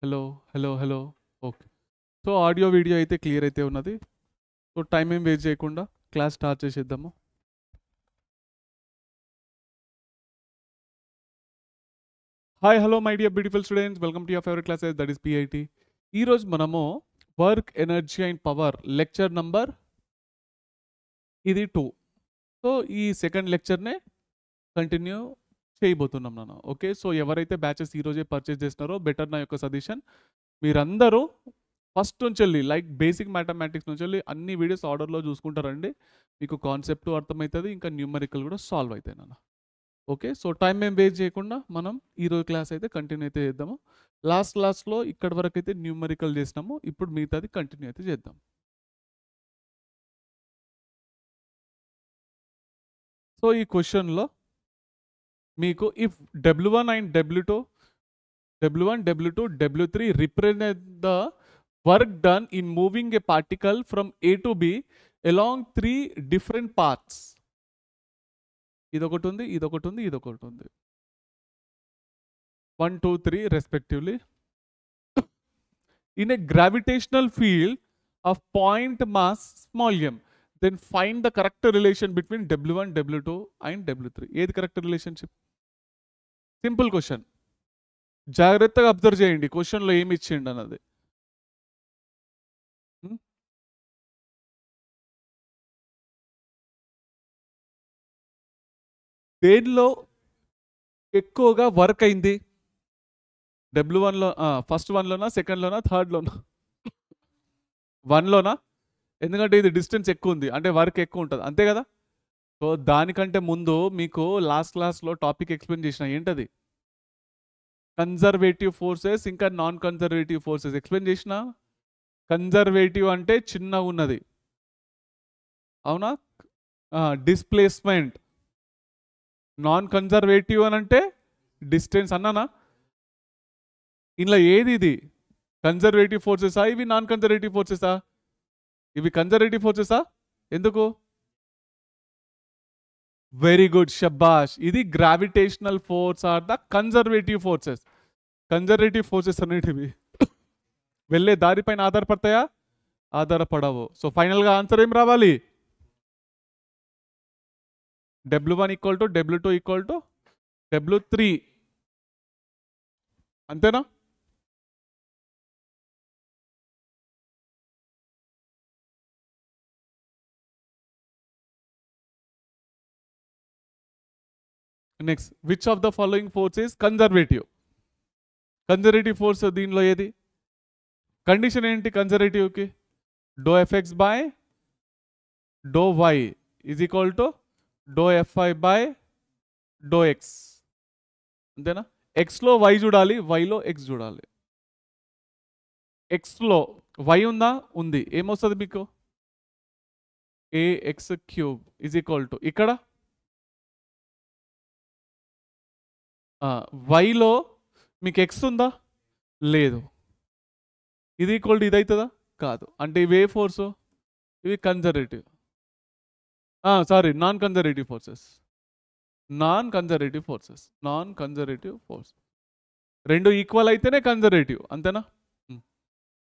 Hello hello hello okay. So audio video అయితే clear అయితే ఉన్నది. సో టైం ఏం వేస్ట్ చేయకుండా క్లాస్ స్టార్ట్ చేసేద్దాము. Hi hello my dear beautiful students, welcome to your favourite classes that is PIT. ఈరోజు మనము work energy and power lecture number ఇది 2. So ఈ సెకండ్ లెక్చర్నే కంటిన్యూ చేయబోతున్నాం నాన్న. ఓకే, సో ఎవరైతే బ్యాచెస్ ఈరోజే పర్చేస్ చేస్తున్నారో బెటర్ నా యొక్క సజెషన్, మీరందరూ ఫస్ట్ నుంచి వెళ్ళి లైక్ బేసిక్ మ్యాథమెటిక్స్ నుంచి వెళ్ళి అన్ని వీడియోస్ ఆర్డర్లో చూసుకుంటారండి. మీకు కాన్సెప్ట్ అర్థమవుతుంది, ఇంకా న్యూమరికల్ కూడా సాల్వ్ అవుతాయి నాన్న. ఓకే, సో టైం ఏం వేస్ట్ చేయకుండా మనం ఈరోజు క్లాస్ అయితే కంటిన్యూ అయితే చేద్దాము. లాస్ట్ క్లాస్లో ఇక్కడి వరకు అయితే న్యూమరికల్ చేసినాము, ఇప్పుడు మిగతాది కంటిన్యూ అయితే చేద్దాం. సో ఈ క్వశ్చన్లో మీకు if W1 and W1, W2, W3 represent the work done in moving a particle from A to B along 3 different paths. ఇదొకటి ఉంది, ఇదొకటి ఉంది, ఇదొకటి ఉంది. 1, 2, 3 respectively. In a gravitational field of point mass small m, then find the correct relation between W1, W2 and W3. ఏది correct relationship? Simple question, జాగ్రత్తగా observe చేయండి క్వశ్చన్లో ఏమి ఇచ్చిండు అన్నది. దేనిలో ఎక్కువగా వర్క్ అయింది? W1లో, ఫస్ట్ వన్లోనా, సెకండ్లోనా, థర్డ్లోనా? 1లోనా? ఎందుకంటే ఇది డిస్టెన్స్ ఎక్కువ ఉంది, అంటే వర్క్ ఎక్కువ ఉంటుంది, అంతే కదా. సో దానికంటే ముందు మీకు లాస్ట్ క్లాస్లో టాపిక్ ఎక్స్ప్లెయిన్ చేసిన, ఏంటది? కన్జర్వేటివ్ ఫోర్సెస్ ఇంకా నాన్ కన్జర్వేటివ్ ఫోర్సెస్ ఎక్స్ప్లెయిన్ చేసిన. కన్జర్వేటివ్ అంటే చిన్నగా ఉన్నది, అవునా? డిస్ప్లేస్మెంట్. నాన్ కన్జర్వేటివ్ అని అంటే డిస్టెన్స్ అన్నానా? ఇందులో ఏది ఇది? కన్జర్వేటివ్ ఫోర్సెసా ఇవి, నాన్ కన్జర్వేటివ్ ఫోర్సెసా? ఇవి కన్జర్వేటివ్ ఫోర్సెసా? ఎందుకు? వెరీ గుడ్, షబాష్. ఇది gravitational force are the conservative forces. Conservative forces అనేటివి వెళ్ళే దారిపైన ఆధారపడతాయా? ఆధారపడవు. సో ఫైనల్గా ఆన్సర్ ఏం రావాలి? W1 equal to W2 equal to W3, అంతేనా? Next, which of the following force is conservative? Conservative force దీనిలో ఏది? కండిషన్ ఏంటి కన్జర్వేటివ్కి? డో ఎఫ్ఎక్స్ బై డో వై ఈజ్ ఈక్వల్ టు డో ఎఫ్ఐ బై డో ఎక్స్, అంతేనా? ఎక్స్లో వై చూడాలి, వైలో ఎక్స్ చూడాలి. ఎక్స్లో వై ఉందా? ఉంది. ఏమొస్తుంది మీకు? ax cube is equal to ఇక్కడ వైలో మీకు ఎక్స్ ఉందా? లేదు. ఇది ఈక్వల్ టు ఇది అవుతుందా? కాదు. అంటే ఇవి ఏ ఫోర్సు? ఇవి conservative, sorry non conservative forces. Non conservative forces, non conservative force. రెండు ఈక్వల్ అయితేనే కన్జర్వేటివ్, అంతేనా?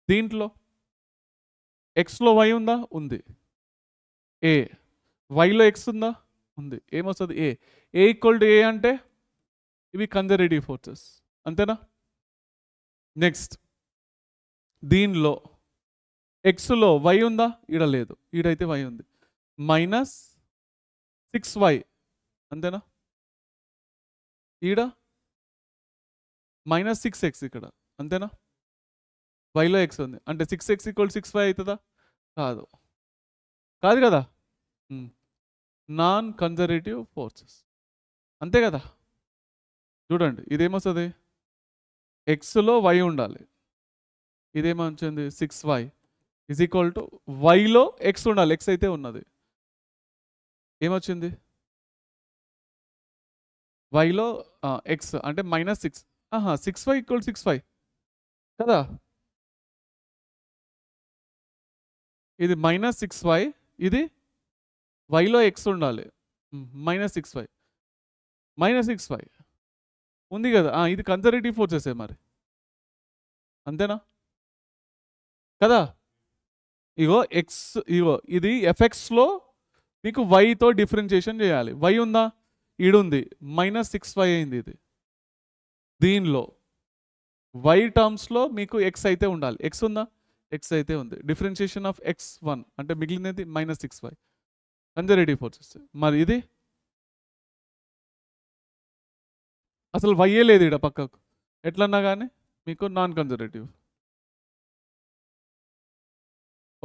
దీంట్లో ఎక్స్లో వై ఉందా? ఉంది. ఏ వైలో ఎక్స్ ఉందా? ఉంది. ఏమొస్తుంది? ఏ ఈక్వల్ టు ఏ అంటే ఇవి కన్జర్వేటివ్ ఫోర్సెస్, అంతేనా? నెక్స్ట్, దీనిలో ఎక్స్లో వై ఉందా? ఈడ లేదు, ఈడైతే వై ఉంది. -6y, అంతేనా? ఈడ -6x ఇక్కడ, అంతేనా? వైలో ఎక్స్ ఉంది, అంటే 6x ఈక్వల్ 6y అవుతుందా? కాదు. కాదు కదా. నాన్ కన్జర్వేటివ్ ఫోర్సెస్, అంతే కదా. చూడండి, ఇదేమొస్తుంది? ఎక్స్లో వై ఉండాలి, ఇదేమొచ్చింది? 6y ఈజ్ ఈక్వల్ టు వైలో ఎక్స్ ఉండాలి, ఎక్స్ అయితే ఉన్నది. ఏమొచ్చింది? వైలో ఎక్స్ అంటే -6. 6y ఈక్వల్ 6y కదా. ఇది -6y, ఇది వైలో ఎక్స్ ఉండాలి, -6y, -6y ఉంది కదా. ఇది కన్జర్వేటివ్ ఫోర్సెసే మరి. అంతేనా కదా? ఇగో ఎక్స్, ఇగో ఇది ఎఫ్ఎక్స్లో మీకు వైతో డిఫరెన్షియేషన్ చేయాలి. వై ఉందా, ఈడుంది, -6y అయింది ఇది. దీనిలో వై టర్మ్స్లో మీకు ఎక్స్ అయితే ఉండాలి. ఎక్స్ ఉందా, ఎక్స్ అయితే ఉంది. డిఫరెన్షియేషన్ ఆఫ్ x1 అంటే మిగిలినది -6y, కన్జర్వేటివ్ ఫోర్సెస్. మరి ఇది అసలు వైయే లేదు ఇక్కడ పక్కకు, ఎట్లన్నా కానీ మీకు నాన్ కన్జర్వేటివ్.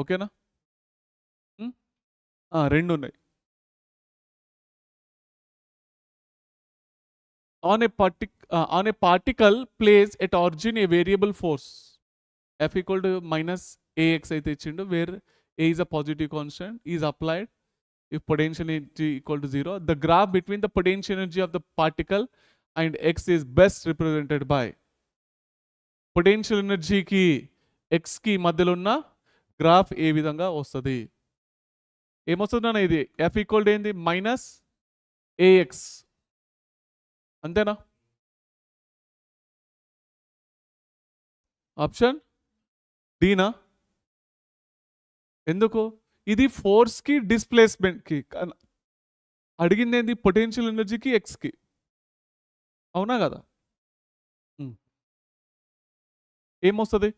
ఓకేనా? రెండు ఉన్నాయి. On a particle place at origin a variable force F equal to -ax అయితే ఇచ్చిండు, where a is a positive constant is applied if potential energy equal to 0. The graph between the potential energy of the particle and x is best represented by potential energy కి x కి మధ్యలో ఉన్న graph ఏ విధంగా వస్తుంది? ఏమొస్తుందన్న ఇది F equal to ఏంది, -ax. అంతేనా? Option డీనా? ఎందుకు? ఇది ఫోర్స్కి డిస్ప్లేస్మెంట్కి అడిగింది ఏంది, పొటెన్షియల్ ఎనర్జీకి ఎక్స్కి. అవునా కదా? ఏమొస్తుంది?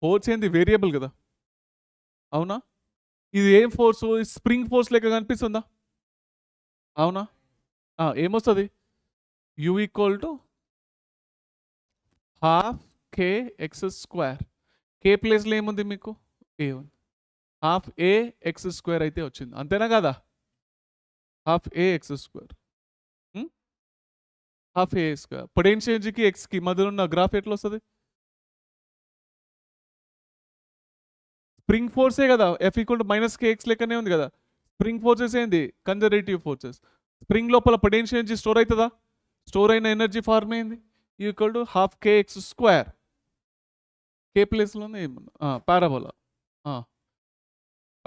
ఫోర్స్ ఏంది, వేరియబుల్ కదా. అవునా? ఇది ఏం ఫోర్స్, స్ప్రింగ్ ఫోర్స్ లెక్క కనిపిస్తుందా? అవునా? ఏమొస్తుంది? యు ఈక్వల్ టు ½ కే ప్లేస్లో ఏముంది మీకు, ఏ ఉంది, ½ అయితే వచ్చింది. అంతేనా కదా? ½ పొటెన్షియల్ ఎనర్జీకి ఎక్స్కి మధ్యలో ఉన్న గ్రాఫ్ ఎట్లా వస్తుంది? స్ప్రింగ్ ఫోర్సే కదా, F ఈక్వల్ టు -kx లెక్కనే ఉంది కదా. స్ప్రింగ్ ఫోర్సెస్ ఏంది, కన్జర్వేటివ్ ఫోర్సెస్. స్ప్రింగ్ లోపల పొటెన్షియల్ ఎనర్జీ స్టోర్ అవుతుందా? స్టోర్ అయిన ఎనర్జీ ఫార్మ్ ఏంది, ఈక్వల్ టు ½ కే ప్లేస్లోనే ఏమన్నా పారాబోలా.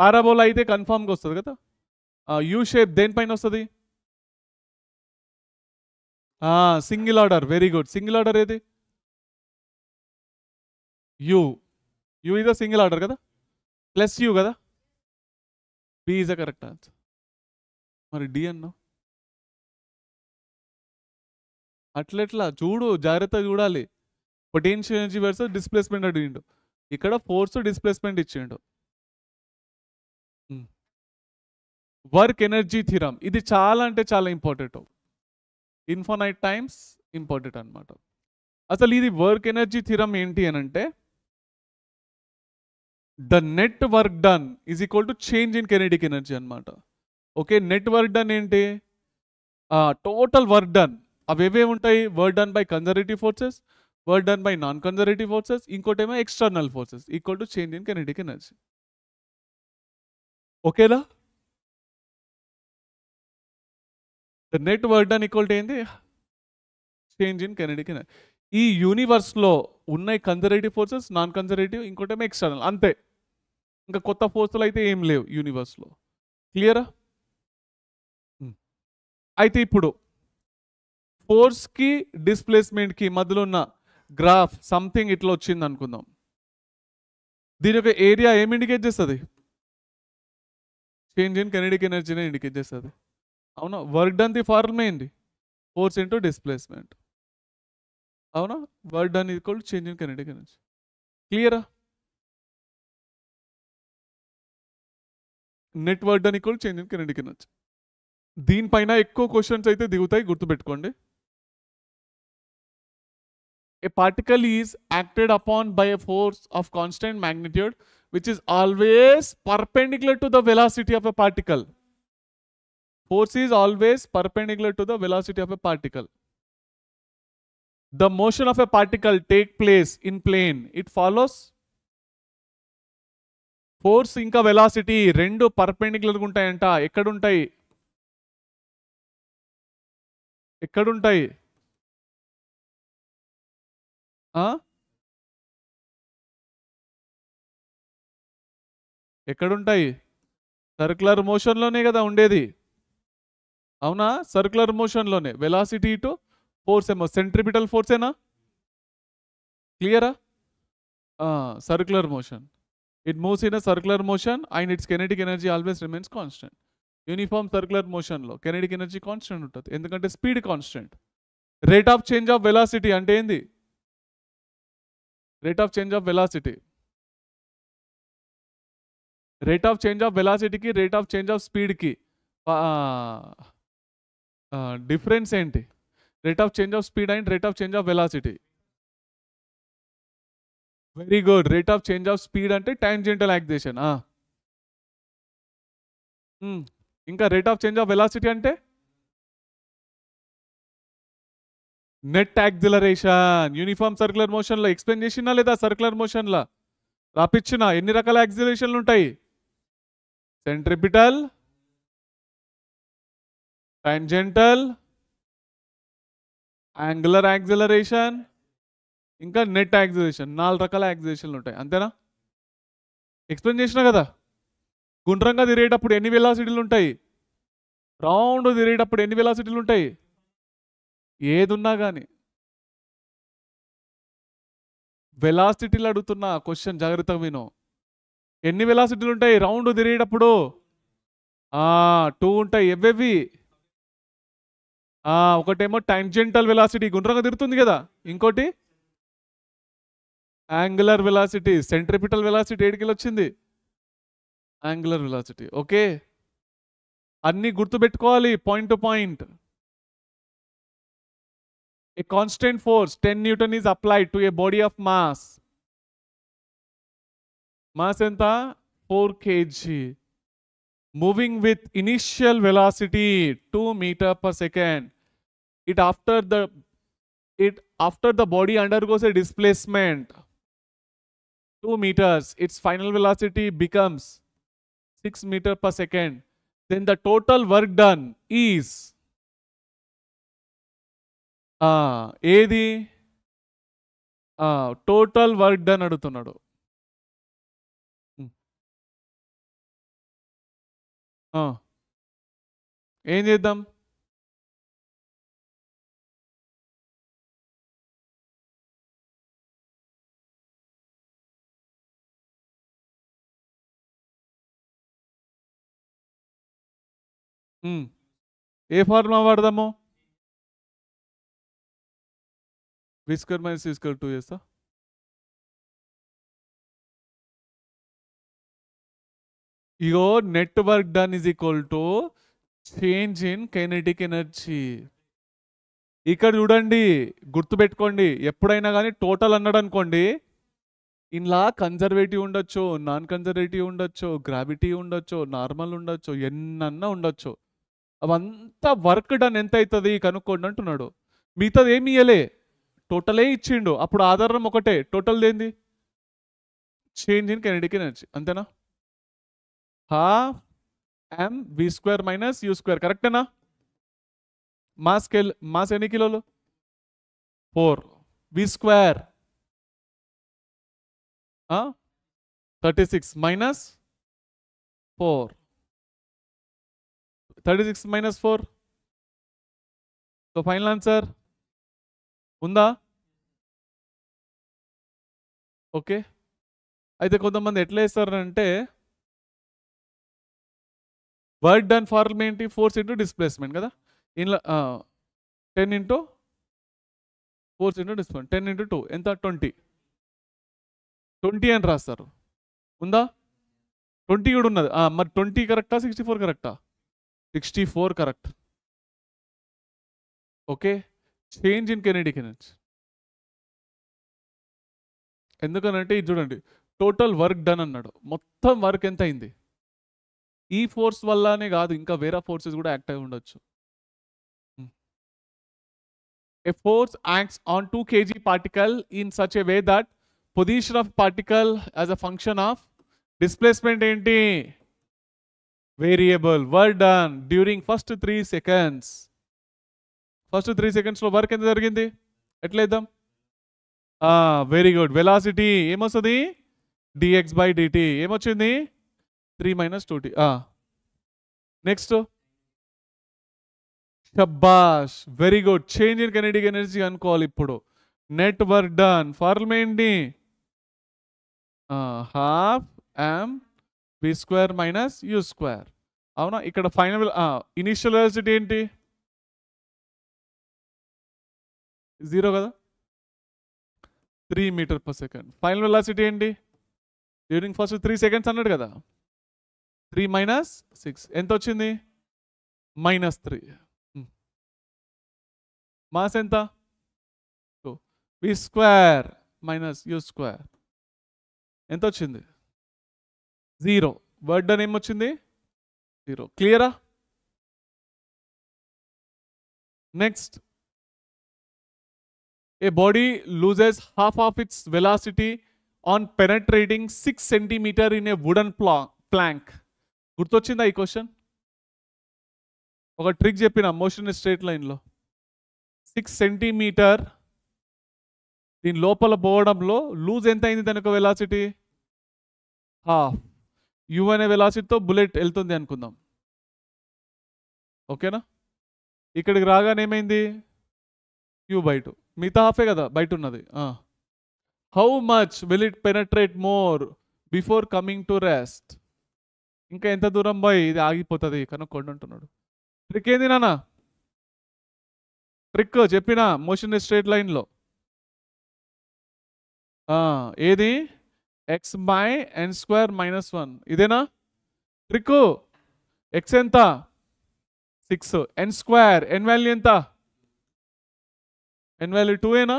పారాబోలా అయితే కన్ఫామ్గా వస్తుంది కదా. యూ షేప్ దేనిపైన వస్తుంది? Single order, very good. Single order ఏది, U. U is a single order కదా, ప్లస్ యూ కదా. B is a correct answer. మరి డి అన్నా అట్లెట్లా చూడు, జాగ్రత్తగా చూడాలి. పొటెన్షియల్ ఎనర్జీ వర్సెస్ డిస్ప్లేస్మెంట్ అడిగిండు, ఇక్కడ ఫోర్స్ డిస్ప్లేస్మెంట్ ఇచ్చిండు. వర్క్ ఎనర్జీ థిరం, ఇది చాలా అంటే చాలా ఇంపార్టెంట్, ఇన్ఫైనైట్ టైమ్స్ ఇంపార్టెంట్ అనమాట. అసలు ఇది వర్క్ ఎనర్జీ థిరం ఏంటి అని అంటే, the net work done is equal to change in kinetic energy అనమాట. ఓకే, నెట్ వర్క్ డన్ ఏంటి, టోటల్ వర్క్ డన్. అవి ఏవే ఉంటాయి, work done by conservative forces, work done by non conservative forces, ఇంకోటి ఏమో external forces, equal to change in kinetic energy. ఓకేనా? The net work done equal to ఏంది, change in kinetic energy. ఈ యూనివర్స్లో ఉన్నాయి కన్జర్వేటివ్ ఫోర్సెస్, నాన్ కన్జర్వేటివ్, ఇంకోటి ఏమో external, అంతే. ఇంకా కొత్త ఫోర్సులు అయితే ఏం లేవు యూనివర్స్లో. క్లియరా? అయితే ఇప్పుడు ఫోర్స్కి డిస్ప్లేస్మెంట్కి మధ్యలో ఉన్న గ్రాఫ్ సంథింగ్ ఇట్లా వచ్చింది అనుకుందాం. దీని యొక్క ఏరియా ఏమి ఇండికేట్ చేస్తుంది, చేంజ్ ఇన్ కెనెటిక్ ఎనర్జీనే ఇండికేట్ చేస్తుంది. అవునా? వర్క్ డన్ ది ఫార్ములా ఏంది, ఫోర్స్ ఇంటూ డిస్ప్లేస్మెంట్. అవునా? Work done equal to change in kinetic energy. క్లియరా? Net work done equal change in kinetic energy. దీనిపైన ఎక్కువ క్వశ్చన్స్ అయితే దిగుతాయి, గుర్తుపెట్టుకోండి. A particle is acted upon by a force of constant magnitude which is always perpendicular to the velocity of a particle. Force is always perpendicular to the velocity of a particle. The motion of a particle take place in plane. It follows. Force ఇంకా velocity రెండు పర్పెండిక్యులర్గా ఉంటాయంట. ఎక్కడుంటాయి? ఎక్కడుంటాయి? ఎక్కడుంటాయి? Circular మోషన్లోనే కదా ఉండేది. అవునా? Circular మోషన్లోనే velocity to force ఏమో centripetal ఫోర్సేనా? క్లియరా? Circular motion. It moves in a circular motion and its kinetic energy always remains constant. Uniform circular మోషన్లో కెనెటిక్ ఎనర్జీ కాన్స్టెంట్ ఉంటుంది, ఎందుకంటే speed constant. Rate of change of velocity అంటే ఏంది? Rate of change of velocity, rate of change of వెలాసిటీకి rate of change of స్పీడ్కి difference ఏంటి? Rate of change of speed and rate of change of velocity. Very good. Rate of change of speed అంటే tangential acceleration. ఇంకా rate of change of velocity అంటే net acceleration. Uniform circular మోషన్లో explain చేసినా లేదా? Circular మోషన్లో రాపిచ్చిన ఎన్ని రకాల యాక్సిలరేషన్లు ఉంటాయి? సెంట్రిపిటల్, టాంజెంటల్, యాంగులర్ యాక్సిలరేషన్, ఇంకా నెట్ యాక్సిలరేషన్. 4 రకాల యాక్సిలరేషన్లు ఉంటాయి, అంతేనా? ఎక్స్ప్లెయిన్ చేసినా కదా. గుండ్రంగా తిరిగేటప్పుడు ఎన్ని వెలాసిటీలు ఉంటాయి? రౌండ్ తిరిగేటప్పుడు ఎన్ని వెలాసిటీలు ఉంటాయి? ఏదున్నా కానీ వెలాసిటీలు అడుగుతున్నా, క్వశ్చన్ జాగ్రత్తగా విను. ఎన్ని వెలాసిటీలు ఉంటాయి రౌండ్ తిరిగేటప్పుడు? 2 ఉంటాయి. ఎవ్వెవి? ఒకటేమో టాంజెంటల్ వెలాసిటీ, గుండ్రంగా తిరుగుతుంది కదా. ఇంకోటి యాంగులర్ వెలాసిటీ. సెంట్రిపిటల్ వెలాసిటీ ఏడికి వచ్చింది? Angular velocity. ఓకే, అన్ని గుర్తుపెట్టుకోవాలి point to point. A constant force 10 Newton is applied to a body of mass. Mass enta 4 kg. Moving with initial velocity 2 meter per second. After the body undergoes a displacement 2 meters, its final velocity becomes 6 meter per second. Then the total work done is ఏది? Total work done అడుగుతున్నాడు. ఏం చేద్దాం? ఏ formula వాడదాము? v square minus c square 2 చేస్తా. ఇగో net work done is equal to change in kinetic energy. ఇక్కడ చూడండి, గుర్తుపెట్టుకోండి, ఎప్పుడైనా కానీ టోటల్ అన్నాడు అనుకోండి, ఇలా కన్జర్వేటివ్ ఉండొచ్చు, నాన్ కన్జర్వేటివ్ ఉండొచ్చు, గ్రావిటీ ఉండొచ్చు, నార్మల్ ఉండొచ్చు, ఎన్నన్నా ఉండొచ్చు. అవంతా వర్క్ డన్ ఎంత అవుతుంది కనుక్కోండి అంటున్నాడు. మిగతాది ఏమి ఇయ్యలే, టోటలే ఇచ్చిండు. అప్పుడు ఆధారం ఒకటే, టోటల్ ఏంది? చేంజ్ ఇన్ కైనెటిక్ ఎనర్జీ, అంతేనా? ½ mv square minus u square, కరెక్టేనా? మాస్ ఎన్ని కిలోలు? 4. v square 36 minus 4. 36 minus 4. So final answer ఉందా? ఓకే, అయితే కొంతమంది ఎట్లా వేస్తారంటే వర్క్ డన్ ఫార్ములా ఏంటి? ఫోర్స్ ఇంటూ డిస్ప్లేస్మెంట్ కదా. ఇంట్లో 10 into force into displacement 10 into 2 ఎంత? 20 అని రాస్తారు. ఉందా? 20 కూడా ఉన్నది. మరి 20 కరెక్టా 64 కరెక్టా? 64 correct. Okay, change in kinetic energy. ఎందుకనంటే ఇది చూడండి, టోటల్ వర్క్ డన్ అన్నాడు. మొత్తం వర్క్ ఎంత అయింది? ఈ ఫోర్స్ వల్లనే కాదు, ఇంకా వేరే ఫోర్సెస్ కూడా యాక్ట్ అయి ఉండొచ్చు. A force acts on 2 kg particle in such a way that position of particle as a function of displacement ఏంటి? Variable. Work done during first 3 seconds. First 3 seconds లో వర్క్ ఎంత జరిగింది? ఎట్లా ఇద్దాం? Very good. వెలాసిటీ ఏమొస్తుంది? dx/dt. ఏమొచ్చింది? 3 - 2t. Next షబ్బాష్, very good. Change in kinetic energy అనుకోవాలి ఇప్పుడు. నెట్ వర్క్ డన్ ఫార్ములా ఏంటి? Half m v square minus u square. అవునా? ఇక్కడ ఫైనల్ ఇనిషియల్ వెలాసిటీ ఏంటి? 0 కదా, 3 metre per second. Final velocity ఏంటి? డ్యూరింగ్ ఫస్ట్ 3 సెకండ్స్ అన్నాడు కదా, 3 మైనస్ 6 ఎంత వచ్చింది? -3. మాస్ ఎంత? v square minus u square ఎంత వచ్చింది? 0. వర్క్ డన్ ఏమొచ్చింది? 0. క్లియరా? Next, a body loses half of its velocity on penetrating 6 centimeter in a wooden plank. గుర్తొచ్చిందా ఈ క్వశ్చన్? ఒక ట్రిక్ చెప్పిన మోషన్ స్ట్రేట్ లైన్లో 6 సెంటీమీటర్ దీని లోపల పోవడంలో లూజ్ ఎంత అయింది దాని యొక్క వెలాసిటీ? హాఫ్. యు అనే వెలాసిటీతో బుల్లెట్ వెళ్తుంది అనుకుందాం, ఓకేనా? ఇక్కడికి రాగానే ఏమైంది? u/2. మిగతా హాఫే కదా బయట ఉన్నది. How much will it penetrate more before coming to rest? ఇంకా ఎంత దూరం పోయి ఇది ఆగిపోతుంది కనుక్కోండి అంటున్నాడు. ట్రిక్ ఏంది నాన్న? ట్రిక్ చెప్పిన మోషన్ స్ట్రేట్ లైన్లో ఏది? x/n² - 1. ఇదేనా ట్రిక్? x ఎంత? 6. n², n వాల్యూ ఎంత? n వాల్యూ 2 ఏనా?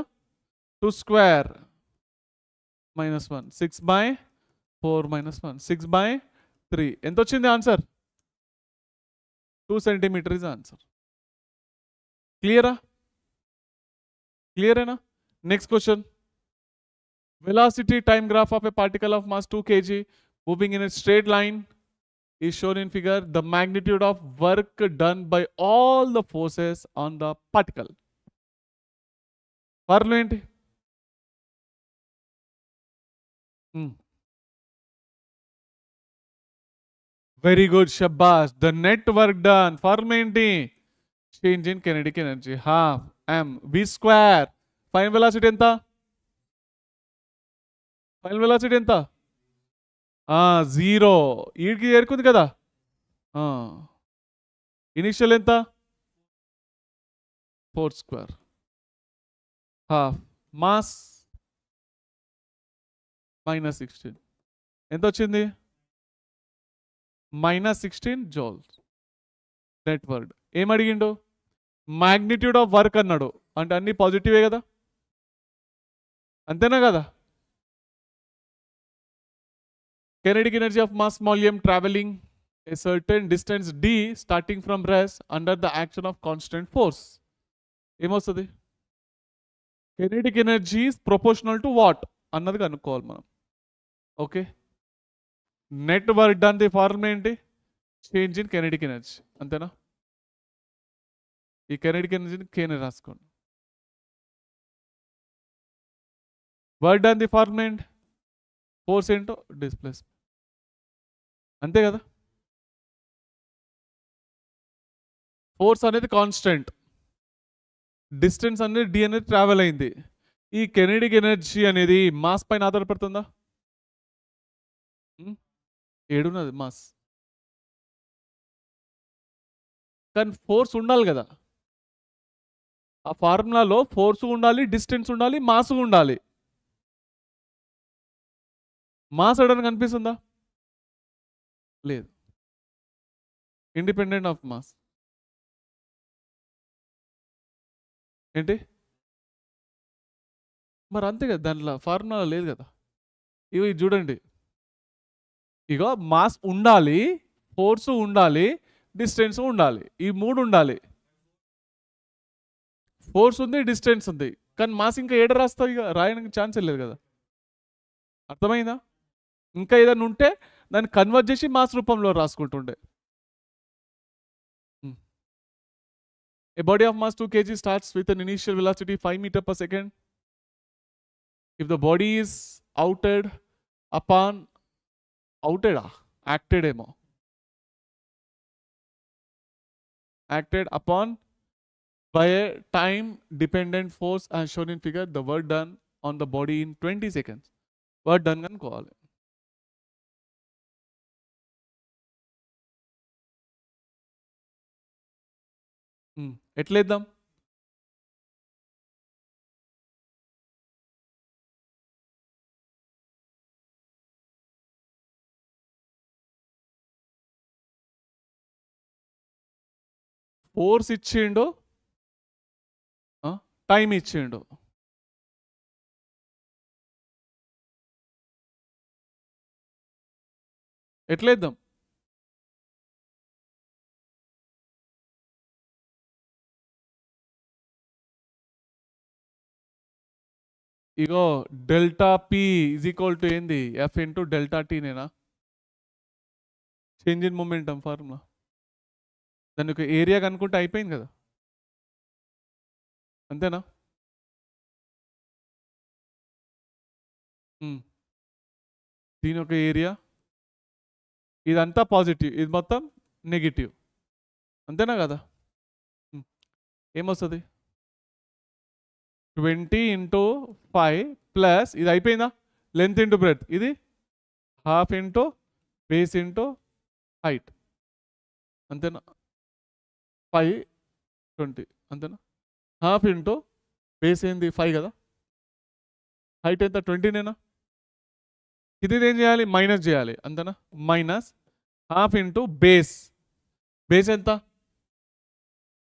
2² - 1. 6/4 - 1. 6/3 ఎంత వచ్చింది ఆన్సర్? 2 centimetre is answer. క్లియరా? క్లియరేనా? Next question. Velocity time graph of a particle of mass 2 kg moving in a straight line is shown in figure. The magnitude of work done by all the forces on the particle. Formula ఏంటి? Very good, Shabbas. The net work done. Formula ఏంటి? Change in kinetic energy. Half m v square. Final velocity ఎంత? Final velocity ఎంత? 0. ఈడికి చేరుకుంది కదా. Initial ఎంత? 4². Half mass -16 ఎంత వచ్చింది? -16 జౌల్స్. Net work. ఏం అడిగిండు? మ్యాగ్నిట్యూడ్ ఆఫ్ వర్క్ అన్నాడు. అంటే అన్ని పాజిటివే కదా, అంతేనా కదా? Kinetic energy of mass volume traveling a certain distance d starting from rest under the action of constant force. ఏమొస్తుంది? Kinetic energy is proportional to what అన్నది కనుక్కోవాలి మనం. Okay, net work done the formula ఏంటి? Change in kinetic energy. అంతేనా? ఈ kinetic ఎనర్జీని కేనే రాసుకోండి. వర్క్ డన్ ది ఫార్ములా ఏంటి? ఫోర్స్ ఏంటో డిస్ప్లేస్మెంట్. అంతే కదా? ఫోర్స్ అనేది కాన్స్టెంట్, డిస్టెన్స్ అనేది డి అనేది ట్రావెల్ అయింది. ఈ కెనెటిక్ ఎనర్జీ అనేది మాస్ పైన ఆధారపడుతుందా? ఏడున్నది మాస్, కానీ ఫోర్స్ ఉండాలి కదా. ఆ ఫార్ములాలో ఫోర్స్ ఉండాలి, డిస్టెన్స్ ఉండాలి, మాస్ ఉండాలి. మాస్ అడడానికి కనిపిస్తుందా? లేదు. ఇండిపెండెంట్ ఆఫ్ మాస్ ఏంటి? మరి అంతే కదా, దాంట్లో ఫార్ములా లేదు కదా. ఇవి చూడండి, ఇగో మాస్ ఉండాలి, ఫోర్స్ ఉండాలి, డిస్టెన్స్ ఉండాలి. ఈ 3 ఉండాలి. ఫోర్స్ ఉంది, డిస్టెన్స్ ఉంది, కానీ మాస్ ఇంకా ఏడ రాస్తావు? ఇక రాయడానికి ఛాన్స్ లేదు కదా. అర్థమైందా? ఇంకా ఏదైనా ఉంటే దాన్ని కన్వర్ట్ చేసి మాస్ రూపంలో రాసుకుంటుండే. A body of mass 2 kg starts with an initial velocity 5 meter per second. If the body is acted upon by a time dependent force as shown in figure, the work done on the body in 20 seconds. Work done కనుక్కోవాలి. ఎట్లేద్దాం? Force ఇచ్చిండు, time ఇచ్చిండు. ఎట్లేద్దాం? ఇగో delta P is equal to ఏంది? F into delta T నేనా? Change in momentum formula. దాని ఒక area కనుక్కుంటే అయిపోయింది కదా, అంతేనా? దీని ఒక ఏరియా, ఇదంతా పాజిటివ్, ఇది మొత్తం నెగిటివ్, అంతేనా కదా? ఏమొస్తుంది? 20 ఇంటూ 5 ప్లస్ ఇది అయిపోయిందా? లెంత్ ఇంటూ బ్రెడ్త్, ఇది half into base into height, అంతేనా? 5 20 అంతేనా? హాఫ్ ఇంటూ బేస్ ఏంది 5 కదా, హైట్ ఎంత 20 నేనా? ఇది ఏం చేయాలి? మైనస్ చేయాలి, అంతేనా? Minus half into base, base ఎంత?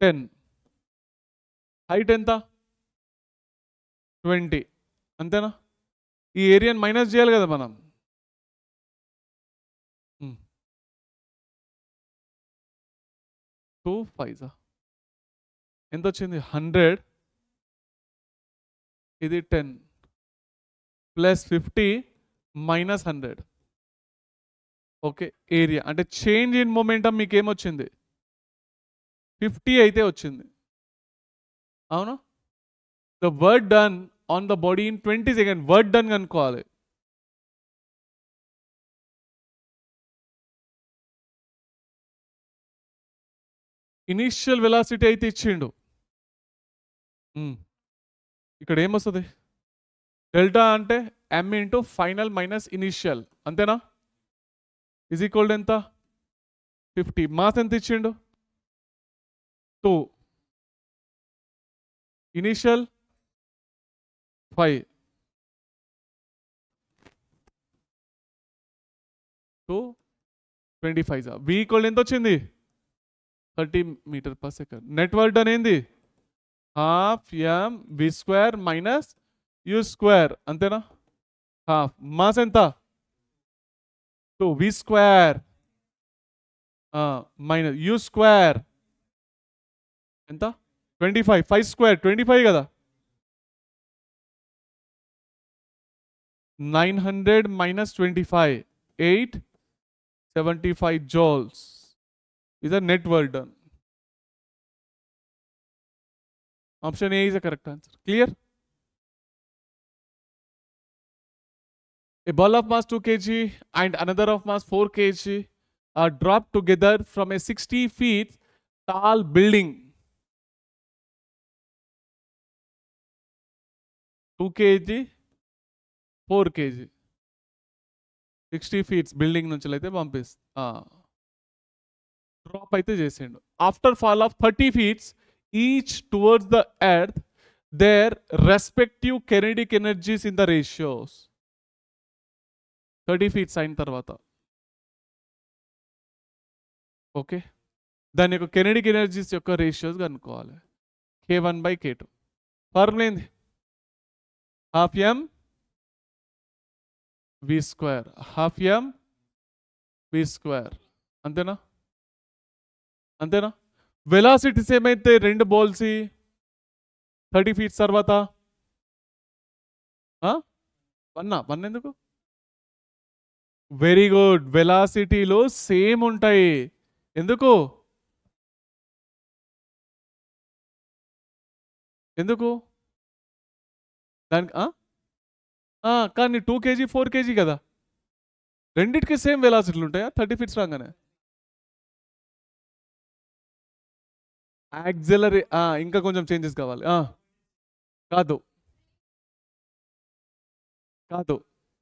10, హైట్ ఎంత? 20, అంతేనా? ఈ ఏరియాని మైనస్ చేయాలి కదా మనం. 2 5 ఎంత వచ్చింది? 100, ఇది 10 ప్లస్ 50 మైనస్ 100. ఓకే, ఏరియా అంటే చేంజ్ ఇన్ మొమెంటం మీకు ఏమొచ్చింది? 50 అయితే వచ్చింది, అవునా? The work done on the body in 20 second, work done కనుక్కోవాలి. ఇనీషియల్ వెలాసిటీ అయితే ఇచ్చిండు. ఇక్కడ ఏమొస్తుంది? డెల్టా అంటే m into final minus initial, అంతేనా? ఈజ్ ఈక్వల్ ఎంత? 50. మాస్ ఎంత ఇచ్చిండు? 2, ఇనీషియల్ 5, 2 25. v ఈక్వల్ ఎంత వచ్చింది? 30 metre per second. Net work done ఏంది? Half m v square minus u square, అంతేనా? హాఫ్. మాస్ ఎంత? 2 v square minus u square ఎంత? 25. 5 స్క్వేర్ 25 కదా, 900 minus 25, 875 joules is a net work done. Option A is a correct answer. Clear? A ball of mass 2 kg and another of mass 4 kg are dropped together from a 60 feet tall building. 2 kg 4 kg 60 feet building నుంచి అయితే పంపిస్తా, drop అయితే చేసిండు. After fall of 30 feet each towards the earth, their respective kinetic energies in the ratios. 30 feet అయిన తర్వాత okay, దాని యొక్క కెనెడిక్ energies యొక్క రేషియోస్ కనుక్కోవాలి. k1/k2 ఫార్ములా ఏంది? Half m v square, half m v square, అంతేనా? అంతేనా? వెలాసిటీస్ ఏమైతే రెండు బాల్స్ 30 feet తర్వాత 1 ఎందుకు? వెరీ గుడ్, వెలాసిటీలో సేమ్ ఉంటాయి. ఎందుకు? ఎందుకు దానికి? కానీ 2 kg 4 kg కదా, రెండిటికి సేమ్ వెలాసిటీలు ఉంటాయా 30 feet రాగానే? యాక్సిలరీ ఇంకా కొంచెం చేంజెస్ కావాలి. కాదు కాదు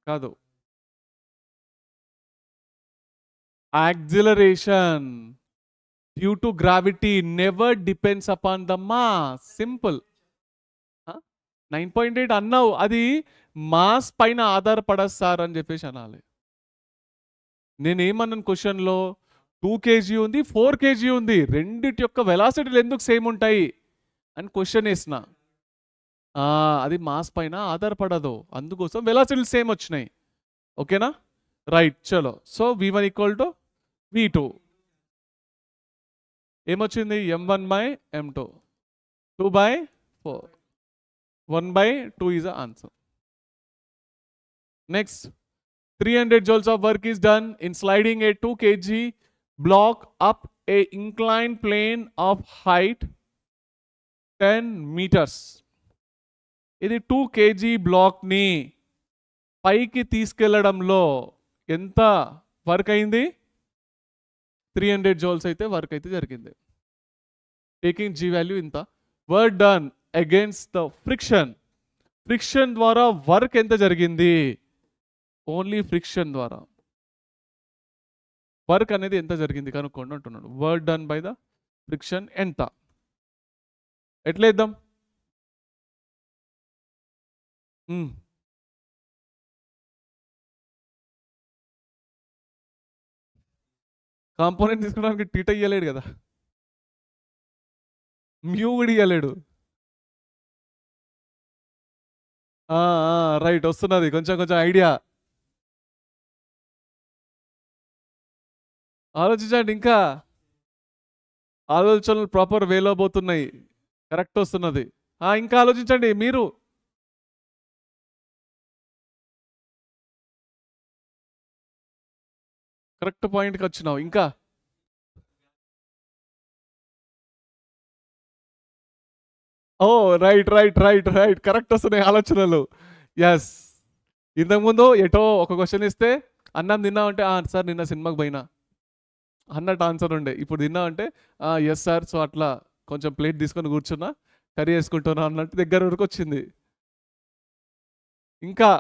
కాదు. Acceleration due to gravity never depends upon the mass. Simple. 9.8 అన్నావు, అది మాస్ పైన ఆధారపడదు సార్ అని చెప్పేసి అనాలి. నేనేమన్నాను క్వశ్చన్లో 2 kg ఉంది, 4 kg ఉంది, రెండిటి యొక్క వెలాసిటీలు ఎందుకు సేమ్ ఉంటాయి అని క్వశ్చన్ వేసిన. అది మాస్ పైన ఆధారపడదు, అందుకోసం వెలాసిటీలు సేమ్ వచ్చినాయి. ఓకేనా? రైట్, చలో. So v1 equal to v2 ఏమొచ్చింది? m1/m2 2/4 1/2 is the answer. Next, 300 joules of work is done in sliding a 2 kg block up a inclined plane of height 10 meters. ఇది 2 kg బ్లాక్ ని పైకి తీసుకెళ్లడంలో ఎంత work అయింది? 300 joules అయితే work అయితే జరిగింది. Taking g value ఇంత. Work done against the friction. Friction ద్వారా వర్క్ ఎంత జరిగింది? ఓన్లీ ఫ్రిక్షన్ ద్వారా వర్క్ అనేది ఎంత జరిగింది కనుక్కోండి అంటున్నాడు. Work done by the friction ఎంత? ఎట్లా ఇద్దాం? కాంపోనెంట్ తీసుకోవడానికి టీట ఇయ్యలేడు కదా, మ్యూ కూడా ఇయ్యలేడు. రైట్, వస్తున్నది కొంచెం కొంచెం ఐడియా. ఆలోచించండి, ఇంకా ఆలోచనలు ప్రాపర్ వేలో పోతున్నాయి, కరెక్ట్ వస్తున్నది. ఇంకా ఆలోచించండి మీరు. కరెక్ట్ పాయింట్కి వచ్చినావు. ఇంకా right right right right, correct వస్తున్నాయి ఆలోచనలు. ఎస్, ఇంతకుముందు ఎటో ఒక క్వశ్చన్ ఇస్తే అన్నం తిన్నామంటే సార్ నిన్న సినిమాకి పోయినా అన్నట్టు ఆన్సర్ ఉండే. ఇప్పుడు తిన్నామంటే ఎస్ సార్, సో అట్లా కొంచెం ప్లేట్ తీసుకొని కూర్చున్నా, కర్రీ వేసుకుంటున్నా అన్నట్టు దగ్గర వరకు వచ్చింది. ఇంకా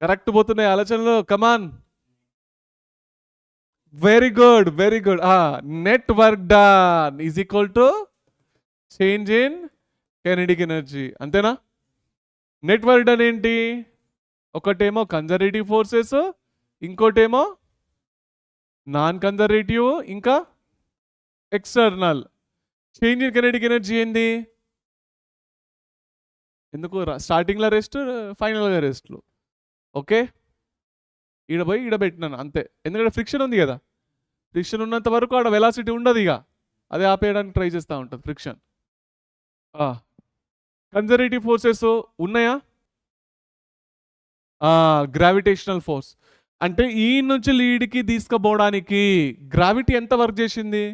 కరెక్ట్ పోతున్నాయి ఆలోచనలు. Come on, very good very good. Net work done is equal to change in kinetic energy. అంతేనా? నెట్ వర్క్ డన్ ఏంటి? ఒకటేమో కన్జర్వేటివ్ ఫోర్సెస్, ఇంకోటేమో నాన్ కన్జర్వేటివ్, ఇంకా external. Change in kinetic energy ఏంది? ఎందుకు స్టార్టింగ్లో రెస్ట్, ఫైనల్గా రెస్ట్లు. ఓకే, ఈడ పోయి ఈడ పెట్టినాను అంతే, ఎందుకంటే ఫ్రిక్షన్ ఉంది కదా. ఫ్రిక్షన్ ఉన్నంత వరకు ఆడ వెలాసిటీ ఉండదు, ఇక అదే ఆపేయడానికి ట్రై చేస్తూ ఉంటుంది ఫ్రిక్షన్. కన్జర్వేటివ్ ఫోర్సెస్ ఉన్నాయా? గ్రావిటేషనల్ ఫోర్స్ అంటే ఈ నుంచి లీడ్కి తీసుకుపోవడానికి గ్రావిటీ ఎంత వర్క్ చేసింది?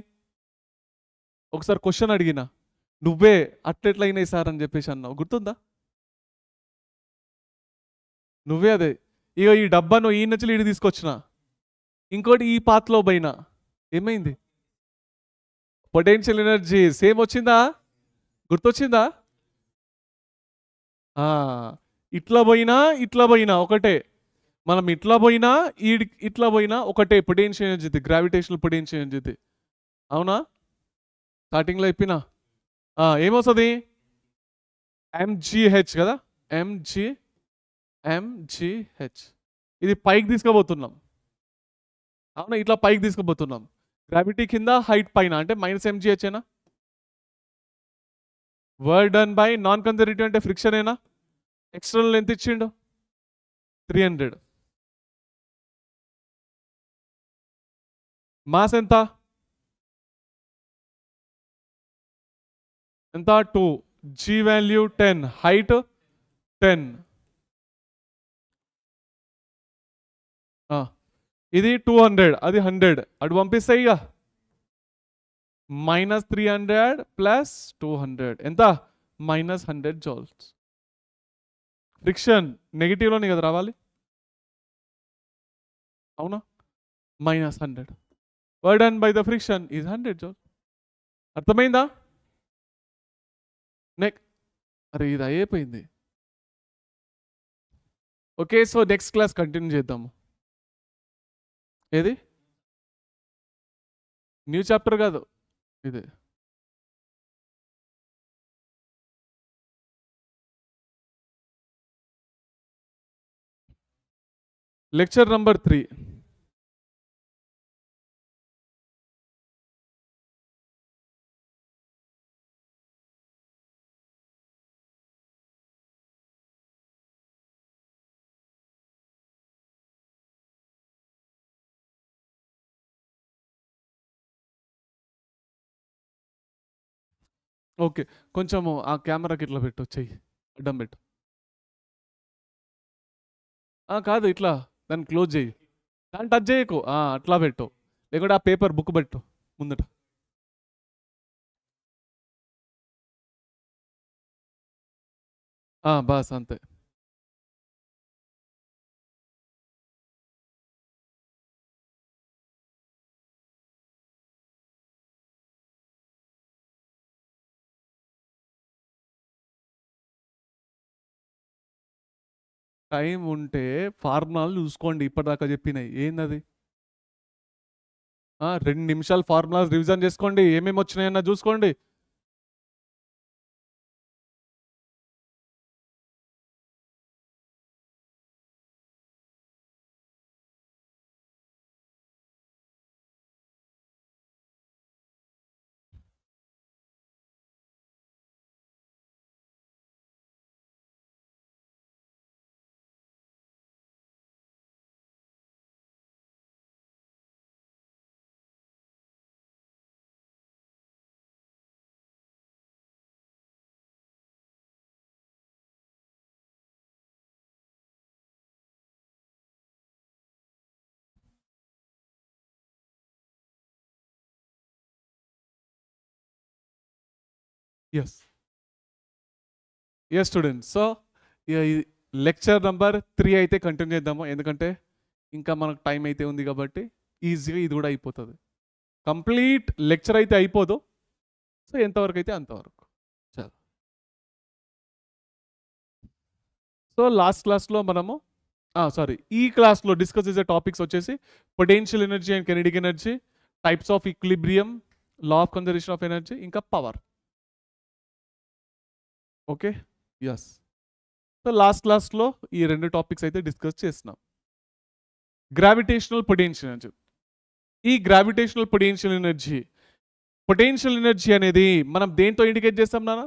ఒకసారి క్వశ్చన్ అడిగిన, నువ్వే అట్లెట్లయినాయి సార్ అని చెప్పేసి అన్నావు, గుర్తుందా? నువ్వే అదే, ఇక ఈ డబ్బాను ఈ నుంచి లీడ్ తీసుకొచ్చిన, ఇంకోటి ఈ పాత్లో పోయినా, ఏమైంది? పొటెన్షియల్ ఎనర్జీ సేమ్ వచ్చిందా? గుర్తొచ్చిందా? ఇట్లా పోయినా ఒకటే, మనం ఇట్లా పోయినా ఇట్లా పోయినా ఒకటే potential energy, gravitational potential energy. అవునా? స్టార్టింగ్లో చెప్పినా ఏమొస్తుంది? mgh కదా, mgh. ఇది పైకి తీసుకుపోతున్నాం, అవునా? ఇట్లా పైకి తీసుకుపోతున్నాం, గ్రావిటీ కింద హైట్ పైన, అంటే -mgh ఏనా? Work done by non conservative అంటే ఫ్రిక్షన్ ఏనా? ఎక్స్టర్నల్ ఎంత ఇచ్చిండు? 300. మాస్ ఎంత? 2. G value 10, height 10. ఇది 200, అది 100, అటు పంపిస్తాయి ఇక. -300 ప్లస్ 200 ఎంత? -100 joules. ఫ్రిక్షన్ నెగిటివ్లోనే కదా రావాలి, అవునా? -100. Work done by the friction is 100 joules. అర్థమైందా? అరే ఇది అయిపోయింది. Okay, so next class continue చేద్దాము. ఏది న్యూ చాప్టర్ కాదు ఇది. Lecture number 3. ఓకే, కొంచెము ఆ కెమెరాకి ఇట్లా పెట్టు, చెయ్యి అడ్డం పెట్టు. కాదు ఇట్లా దాన్ని క్లోజ్ చేయి, దాన్ని టచ్ చేయకు, అట్లా పెట్టు, లేకుంటే ఆ పేపర్ బుక్ పెట్టు ముందట. బాస్ అంతే. టైం ఉంటే ఫార్ములాలు చూసుకోండి, ఇప్పటిదాకా చెప్పినాయి ఏందది. 2 నిమిషాలు ఫార్ములాస్ రివిజన్ చేసుకోండి, ఏమేమి వచ్చినాయన్న చూసుకోండి. Yes yes students, so lecture number 3 అయితే కంటిన్యూ చేద్దాము, ఎందుకంటే ఇంకా మనకు టైం అయితే ఉంది కాబట్టి ఈజీగా ఇది కూడా అయిపోతుంది. కంప్లీట్ లెక్చర్ అయితే అయిపోదు, సో ఎంతవరకు అయితే అంతవరకు. చాలా. సో లాస్ట్ క్లాస్లో మనము ఈ క్లాస్లో డిస్కస్ చేసే టాపిక్స్ వచ్చేసి potential energy and kinetic energy, types of equilibrium, law of conservation of energy, ఇంకా power. Okay, yes. So last క్లాస్లో ఈ 2 టాపిక్స్ అయితే డిస్కస్ చేస్తున్నాం. Gravitational potential energy. ఈ గ్రావిటేషనల్ పొటెన్షియల్ ఎనర్జీ అనేది మనం దేంతో ఇండికేట్ చేస్తాం నాన్న?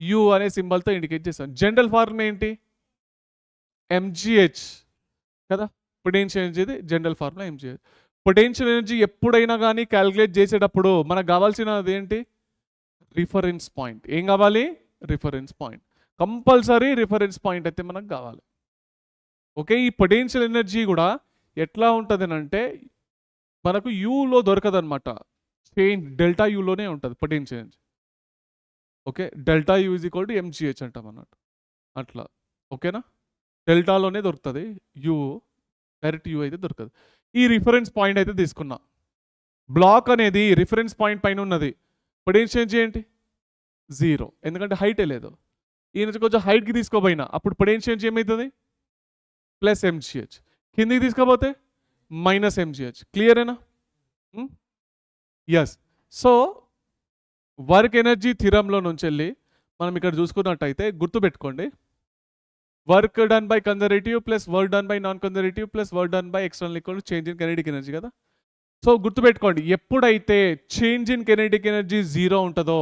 యు అనే సింబల్తో ఇండికేట్ చేస్తాం. జనరల్ ఫార్మ్ ఏంటి? ఎంజిహెచ్ కదా. Potential energy general formula m g h. Potential energy ఎప్పుడైనా కానీ క్యాలిక్యులేట్ చేసేటప్పుడు మనకు కావాల్సినది ఏంటి? Reference point. ఏం కావాలి? Reference point. Compulsory reference point అయితే మనకు కావాలి. ఓకే, ఈ పొటెన్షియల్ ఎనర్జీ కూడా ఎట్లా ఉంటుంది అంటే మనకు యూలో దొరకదు అనమాట, చేంజ్ డెల్టా యూలోనే ఉంటుంది potential energy. Okay, delta U is equal to mgh అంటాం అన్నట్టు అట్లా. ఓకేనా, డెల్టాలోనే దొరుకుతుంది, యూ డైరెక్ట్ యూ అయితే దొరకదు. ఈ రిఫరెన్స్ పాయింట్ అయితే తీసుకున్నా. బ్లాక్ అనేది రిఫరెన్స్ పాయింట్ పైన ఉన్నది, పొటెన్షియల్ ఎనర్జీ ఏంటి? 0, ఎందుకంటే హైటే లేదు. ఈ నుంచి కొంచెం హైట్కి తీసుకోపోయినా అప్పుడు పొటెన్షియల్ ఎనర్జీ ఏమవుతుంది? Plus m g h. కిందికి తీసుకోపోతే మైనస్ ఎంజిహెచ్. క్లియరేనా? ఎస్. సో వర్క్ ఎనర్జీ థిరంలో నుంచి వెళ్ళి మనం ఇక్కడ చూసుకున్నట్టయితే గుర్తుపెట్టుకోండి, work done by conservative plus work done by non conservative plus work done by external equal to change in kinetic energy కదా. సో గుర్తుపెట్టుకోండి, ఎప్పుడైతే చేంజ్ ఇన్ కెనెటిక్ ఎనర్జీ 0 ఉంటుందో,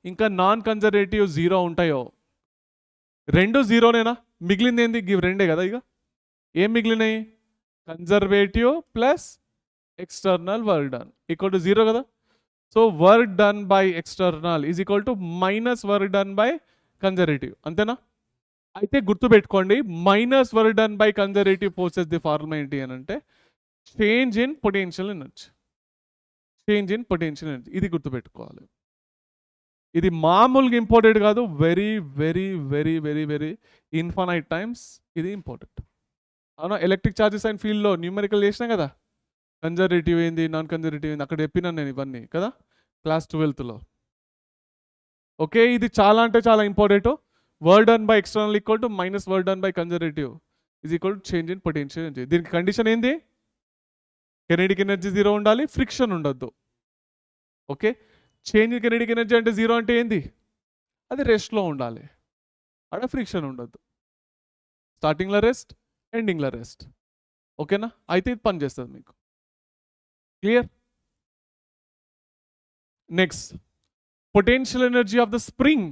ఇంకా నాన్ కన్జర్వేటివ్ 0 ఉంటాయో, 2 0నేనా? మిగిలింది ఏంది? ఇవి 2 కదా. ఇక ఏం మిగిలినాయి? Conservative plus external work done equal to 0 కదా. So work done by external is equal to minus work done by conservative, అంతేనా? అయితే గుర్తుపెట్టుకోండి, minus work done by conservative forces the formula ఏంటి అని అంటే change in potential energy. Change in potential energy, ఇది గుర్తుపెట్టుకోవాలి. ఇది మామూలుగా ఇంపార్టెంట్ కాదు, very very very very very infinite times ఇది ఇంపార్టెంట్. అవునా, ఎలక్ట్రిక్ చార్జెస్ అండ్ ఫీల్డ్లో న్యూమరికల్ చేసినా కదా, కన్జర్వేటివ్ ఏంది నాన్ కన్జర్వేటివ్ ఏంది అక్కడ చెప్పినాను నేను ఇవన్నీ కదా క్లాస్ 12లో. ఓకే, ఇది చాలా అంటే చాలా important. Work done by external equal to minus work done by conservative is equal to change in potential energy. దీనికి కండిషన్ ఏంది? కెనెటిక్ ఎనర్జీ 0 ఉండాలి, ఫ్రిక్షన్ ఉండొద్దు. Okay, change in kinetic energy అంటే 0 అంటే ఏంది? అది రెస్ట్లో ఉండాలి, అక్కడ ఫ్రిక్షన్ ఉండొద్దు. స్టార్టింగ్లో రెస్ట్, ఎండింగ్లో రెస్ట్. ఓకేనా? అయితే ఇది పని చేస్తుంది మీకు. Clear? Next, potential energy of the spring.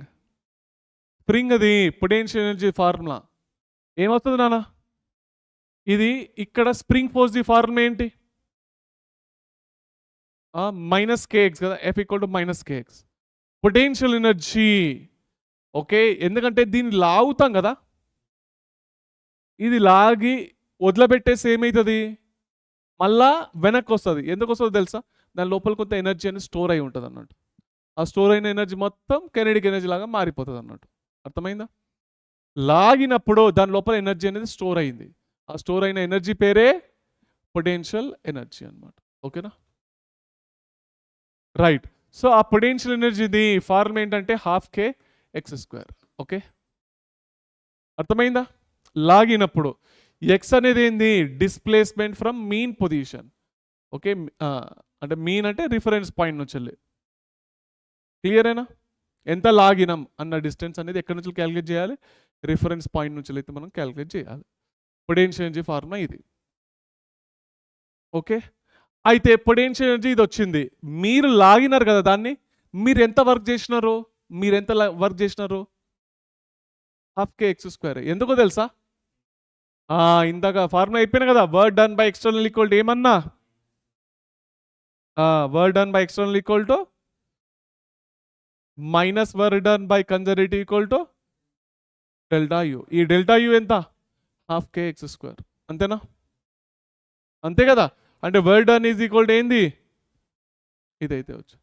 Spring అది పొటెన్షియల్ ఎనర్జీ ఫార్ములా ఏమవుతుంది నాన్న? ఇది ఇక్కడ స్ప్రింగ్ ఫోర్స్ ది ఫార్ములా ఏంటి? మైనస్ కేఎక్స్ కదా, F equal to minus k x. Potential energy, okay, ఎందుకంటే దీన్ని లాగుతాం కదా, ఇది లాగి వదిలిపెట్టేసి ఏమవుతుంది? మళ్ళా వెనక్కి వస్తుంది. ఎందుకు వస్తుందో తెలుసా? దాని లోపల కొంత ఎనర్జీ అనేది స్టోర్ అయి ఉంటుంది అన్నట్టు. ఆ స్టోర్ అయిన ఎనర్జీ మొత్తం కెనెటిక్ ఎనర్జీ లాగా మారిపోతుంది అన్నట్టు. అర్థమైందా? లాగినప్పుడు దాని లోపల ఎనర్జీ అనేది స్టోర్ అయింది. ఆ స్టోర్ అయిన ఎనర్జీ పేరే పొటెన్షియల్ ఎనర్జీ అన్నమాట. ఓకేనా? రైట్. సో ఆ పొటెన్షియల్ ఎనర్జీది ఫార్మ్ ఏంటంటే half K X square. Okay, అర్థమైందా? లాగినప్పుడు ఎక్స్ అనేది ఏంది? Displacement from mean position. Okay, అంటే మీన్ అంటే రిఫరెన్స్ పాయింట్ నుంచి వెళ్ళి. క్లియరేనా? ఎంత లాగినాం అన్న డిస్టెన్స్ అనేది ఎక్కడి నుంచి క్యాలిక్యులేట్ చేయాలి? రిఫరెన్స్ పాయింట్ నుంచి అయితే మనం క్యాలిక్యులేట్ చేయాలి. పొటెన్షియల్ ఎనర్జీ ఫార్ములా ఇది. ఓకే, అయితే పొటెన్షియల్ ఎనర్జీ ఇది వచ్చింది, మీరు లాగినారు కదా దాన్ని. మీరు ఎంత వర్క్ చేసినారు? వర్క్ చేసినారు? Half K X square. ఎందుకో తెలుసా? ఇందాక ఫార్ములా అయిపోయినా కదా, work done by external equal to ఏమన్నా? Work done by external equal to minus work done by conservative equal to delta U. ఈ డెల్టా యూ ఎంత? Half K X square. అంతేనా? అంతే కదా. అంటే work done is equal to ఏంది? ఇదైతే వచ్చు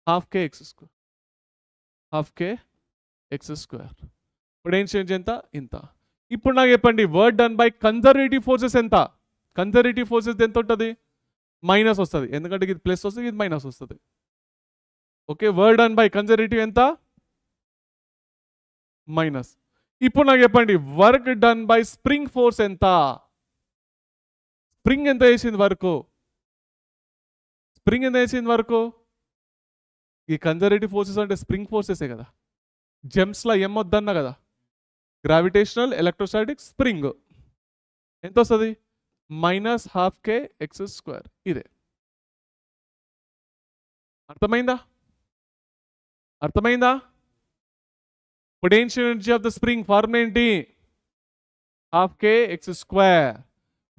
half K X square. Half K X square. Potential ఎంత? ఇంత. ఇప్పుడు నాకు చెప్పండి, work done by conservative forces ఎంత? కన్జర్వేటివ్ ఫోర్సెస్ ఎంత ఉంటుంది? మైనస్ వస్తుంది, ఎందుకంటే ఇది ప్లస్ వస్తుంది, ఇది మైనస్ వస్తుంది. Okay, work done by conservative ఎంత? మైనస్. ఇప్పుడు నాకు చెప్పండి, work done by spring force ఎంత? స్ప్రింగ్ ఎంత వేసింది వరకు? స్ప్రింగ్ ఎంత వేసింది వరకు? ఈ కన్జర్వేటివ్ ఫోర్సెస్ అంటే స్ప్రింగ్ ఫోర్సెసే కదా. జెమ్స్లో ఎం వద్దన్నా కదా, గ్రావిటేషనల్, ఎలక్ట్రోస్టాటిక్, స్ప్రింగ్. ఎంత వస్తుంది? Minus half K X square. ఇదే. అర్థమైందా? అర్థమైందా? Potential energy of the spring formula ఏంటి? Half K X square.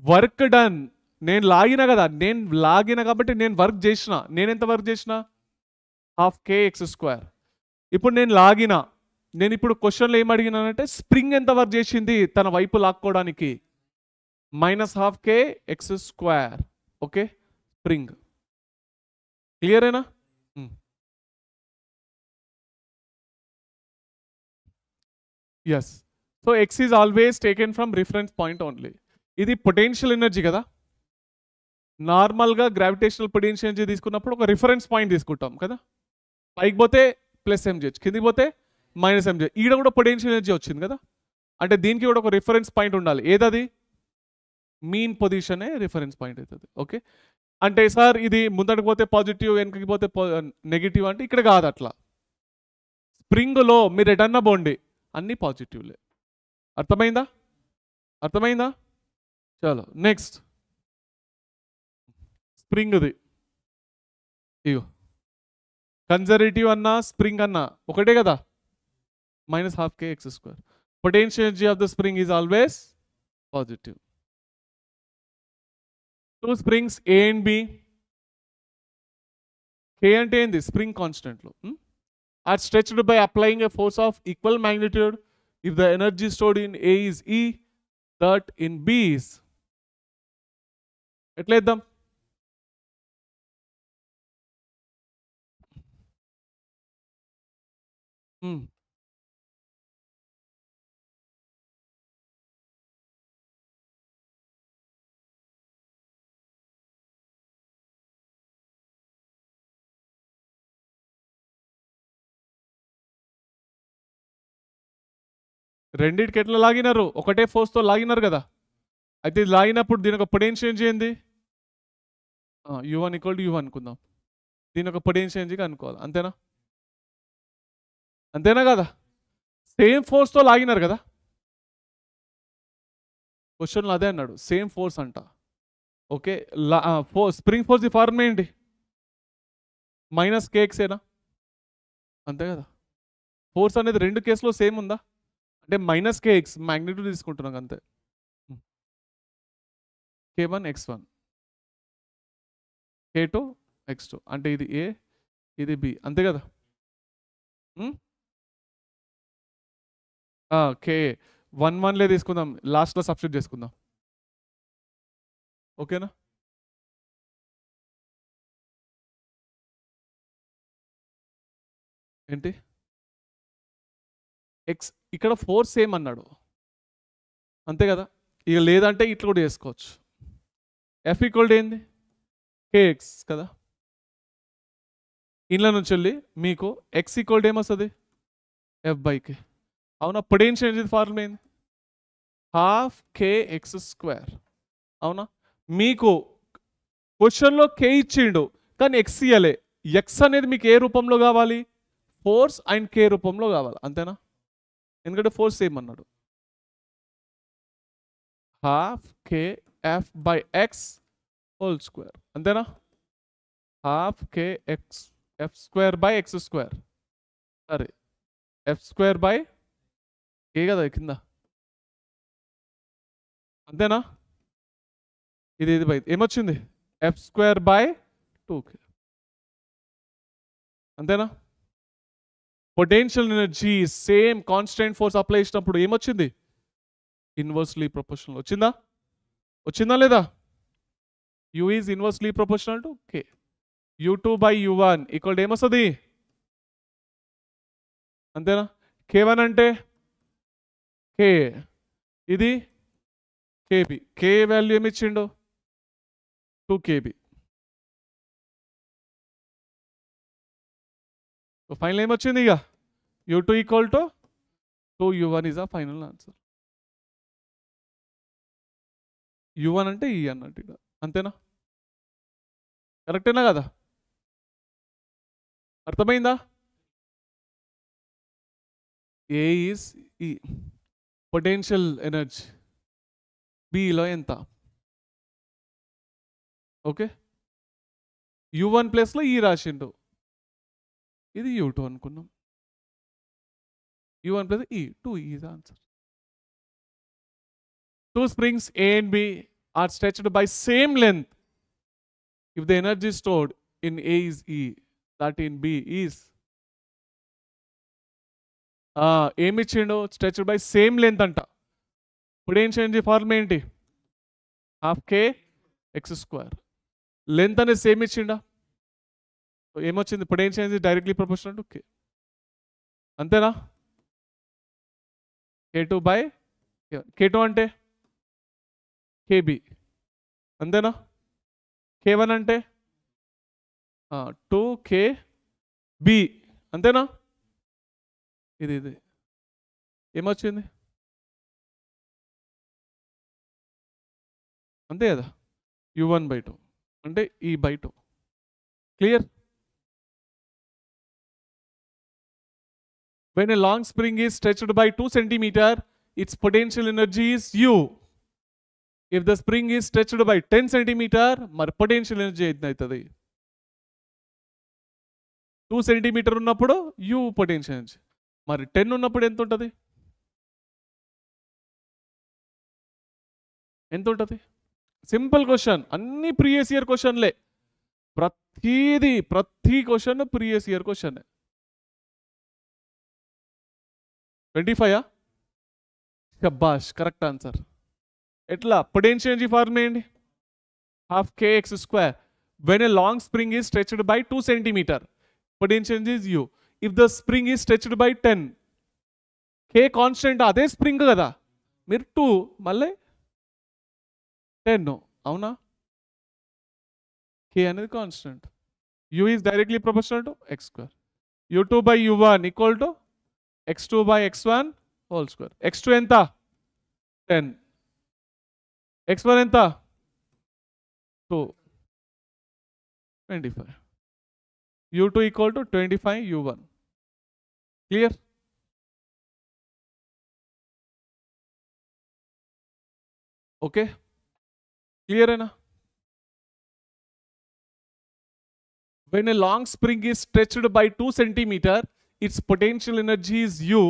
Work done, నేను లాగిన కదా, నేను లాగిన కాబట్టి నేను వర్క్ చేసిన. నేను ఎంత వర్క్ చేసిన? Half K X square. ఇప్పుడు నేను లాగిన, నేను ఇప్పుడు క్వశ్చన్లో ఏం అడిగినానంటే స్ప్రింగ్ ఎంత వర్క్ చేసింది తన వైపు లాక్కోవడానికి? Minus half K X square. Okay, spring. క్లియరేనా? Yes. So X is always taken from reference point only. ఇది పొటెన్షియల్ ఎనర్జీ కదా. నార్మల్గా గ్రావిటేషనల్ పొటెన్షియల్ ఎనర్జీ తీసుకున్నప్పుడు ఒక రిఫరెన్స్ పాయింట్ తీసుకుంటాం కదా. పైకి పోతే ప్లస్ ఎంజెచ్, కిందికి పోతే మైనస్ ఎంజెచ్. ఈడ కూడా పొటెన్షియల్ ఎనర్జీ వచ్చింది కదా, అంటే దీనికి కూడా ఒక రిఫరెన్స్ పాయింట్ ఉండాలి. ఏదది? మీన్ పొజిషనే రిఫరెన్స్ పాయింట్ అవుతుంది. ఓకే, అంటే సార్ ఇది ముందడికి పోతే పాజిటివ్, వెనకకి పోతే నెగిటివ్ అంటే ఇక్కడ కాదు అట్లా. స్ప్రింగ్లో మీరు ఎటన్నా పోండి, అన్నీ పాజిటివ్లే. అర్థమైందా? అర్థమైందా? చలో నెక్స్ట్, స్ప్రింగ్ది ఇగో కన్జర్వేటివ్ అన్నా స్ప్రింగ్ అన్నా ఒకటే కదా, minus half K X square. Potential energy of the spring is always positive. Two springs A and B. K అంటే ఏంది? స్ప్రింగ్ కాన్స్టెంట్లు are stretched by applying a force of equal magnitude if the energy stored in A is E, that in B is. ఎట్లా ఇద్దాం? రెండింటికి ఎట్లా లాగినారు? ఒకటే ఫోర్స్తో లాగినారు కదా. అయితే ఇది లాగినప్పుడు దీని ఒక పొటెన్షియల్ చేంజ్ ఏంది? u1 = u అనుకుందాం. దీని ఒక పొటెన్షియల్ చేంజ్ అనుకోవాలి. అంతేనా? అంతేనా కదా? సేమ్ ఫోర్స్తో లాగినారు కదా. క్వశ్చన్లో అదే అన్నాడు, సేమ్ ఫోర్స్ అంట. ఓకే, స్ప్రింగ్ ఫోర్స్ ఫార్ములా ఏంటి? -kxేనా? అంతే కదా. ఫోర్స్ అనేది రెండు కేసులో సేమ్ ఉందా? అంటే -kx మ్యాగ్నిట్యూడ్ తీసుకుంటున్నాం అంతే. k1 x1 k2 x2 అంటే ఇది a ఇది b అంతే కదా. k 1 తీసుకుందాం, లాస్ట్లో సబ్స్టిట్యూట్ చేసుకుందాం. ఓకేనా? ఏంటి ఎక్స్ ఇక్కడ ఫోర్స్ సేమ్ అన్నాడు అంతే కదా. ఇక లేదంటే ఇట్లా కూడా చేసుకోవచ్చు. f = ఏంది? kx కదా. ఇంట్లో నుంచి వెళ్ళి మీకు x = ఏమొస్తుంది? f/k. అవునా? పొటెన్షియల్ ఫార్ములా ఏంది? 12kx². అవునా? మీకు క్వశ్చన్లో k ఇచ్చిండు కానీ x ఇయ్యలే. x అనేది మీకు ఏ రూపంలో కావాలి? ఫోర్స్ అండ్ k రూపంలో కావాలి. అంతేనా? ఎందుకంటే ఫోర్స్ సేమ్ అన్నాడు. 12kf/x² అంతేనా? 12kf²/x². సరే, f²/k కదా కింద. అంతేనా? ఇది బై ఏమొచ్చింది? f²/2k. అంతేనా? Potential energy same constant force apply చేసినప్పుడు ఏమొచ్చింది? Inversely proportional. వచ్చిందా లేదా? u is inversely proportional to k. u2/u1 = ఏమొస్తుంది? అంతేనా? k1 అంటే k, ఇది kb. k వాల్యూ ఏమి ఇచ్చిండు? 2kb. ఫైనల్ ఏమొచ్చింది? ఇక u2 = 2u1 ఇస్ ఆ ఫైనల్ ఆన్సర్. u1 అంటే ఈ అన్నట్టు ఇక. అంతేనా? కరెక్టేనా కదా? అర్థమైందా? ఏ ఈజ్ ఈ పొటెన్షియల్ ఎనర్జీ, బిలో ఎంత? ఓకే, u1 ప్లేస్లో ఈ రాసిండు, ఇది u2 అనుకున్నాం. u1 ప్లస్ ఈ 2 is answer. Two springs A and B are stretched by same length. If the energy stored in A is E, that in B is ఏమి ఇచ్చిండు? Stretched by same length అంట. Potential energy formula ఏంటి? 12kx². Length అనేది same ఇచ్చిండా? ఏమొచ్చింది? Potential energy directly proportional to k. అంతేనా? k2 అంటే kb. అంతేనా? k1 అంటే 2kb. అంతేనా? ఇది ఏమొచ్చింది? అంతే కదా. u1/2 అంటే e/2. Clear? When a long spring is stretched by 2 cm, its potential energy is u. If the spring is stretched by 10 cm, మరి పొటెన్షియల్ ఎనర్జీ ఎంత అవుతుంది? 2 cm ఉన్నప్పుడు u పొటెన్షియల్ ఎనర్జీ, మరి 10 ఉన్నప్పుడు ఎంత ఉంటుంది? ఎంత ఉంటుంది? సింపుల్ క్వశ్చన్, అన్ని ప్రీవియస్ ఇయర్ క్వశ్చన్లే. ప్రతి క్వశ్చన్ ప్రీవియస్ ఇయర్ క్వశ్చన్. 25 శబాష్, కరెక్ట్ ఆన్సర్. ఎట్లా? పొటెన్షియల్ ఎనర్జీ ఫార్ములా ఏంటి? 12kx². When a long spring is stretched by 2 cm, potential energy is u. If the spring is stretched by 10, k constant, అదే spring కదా. మీరు 2 మళ్ళీ 10. అవునా? k అనేది constant. u is directly proportional to x². u2/u1 = x2/x1 whole square. x2 ఎంత 10, x1 ఎంత 2, 25. u2 equal to 25 u1. Clear? Okay, క్లియరేనా? When a long spring is stretched by 2 centimeter, its potential energy is U.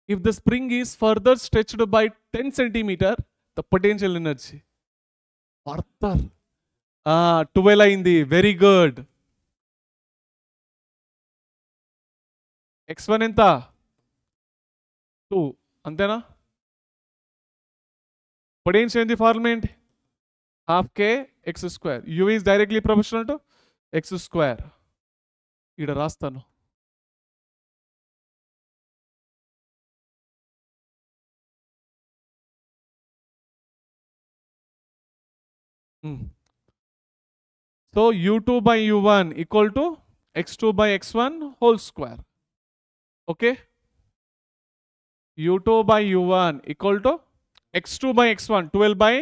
If the spring is further stretched by 10 centimeter, the potential energy. Further. 12 అయింది. Very good. x1 ఎంత 2, అంతేనా? Potential ఏంటి? Formula ఏంటి? half k x square. U is directly proportional to x square. ఇక్కడ రాస్తాను. So u2 by u1 equal to x2 by x1 whole square. Okay, u2 by u1 equal to x2 by x1 12 by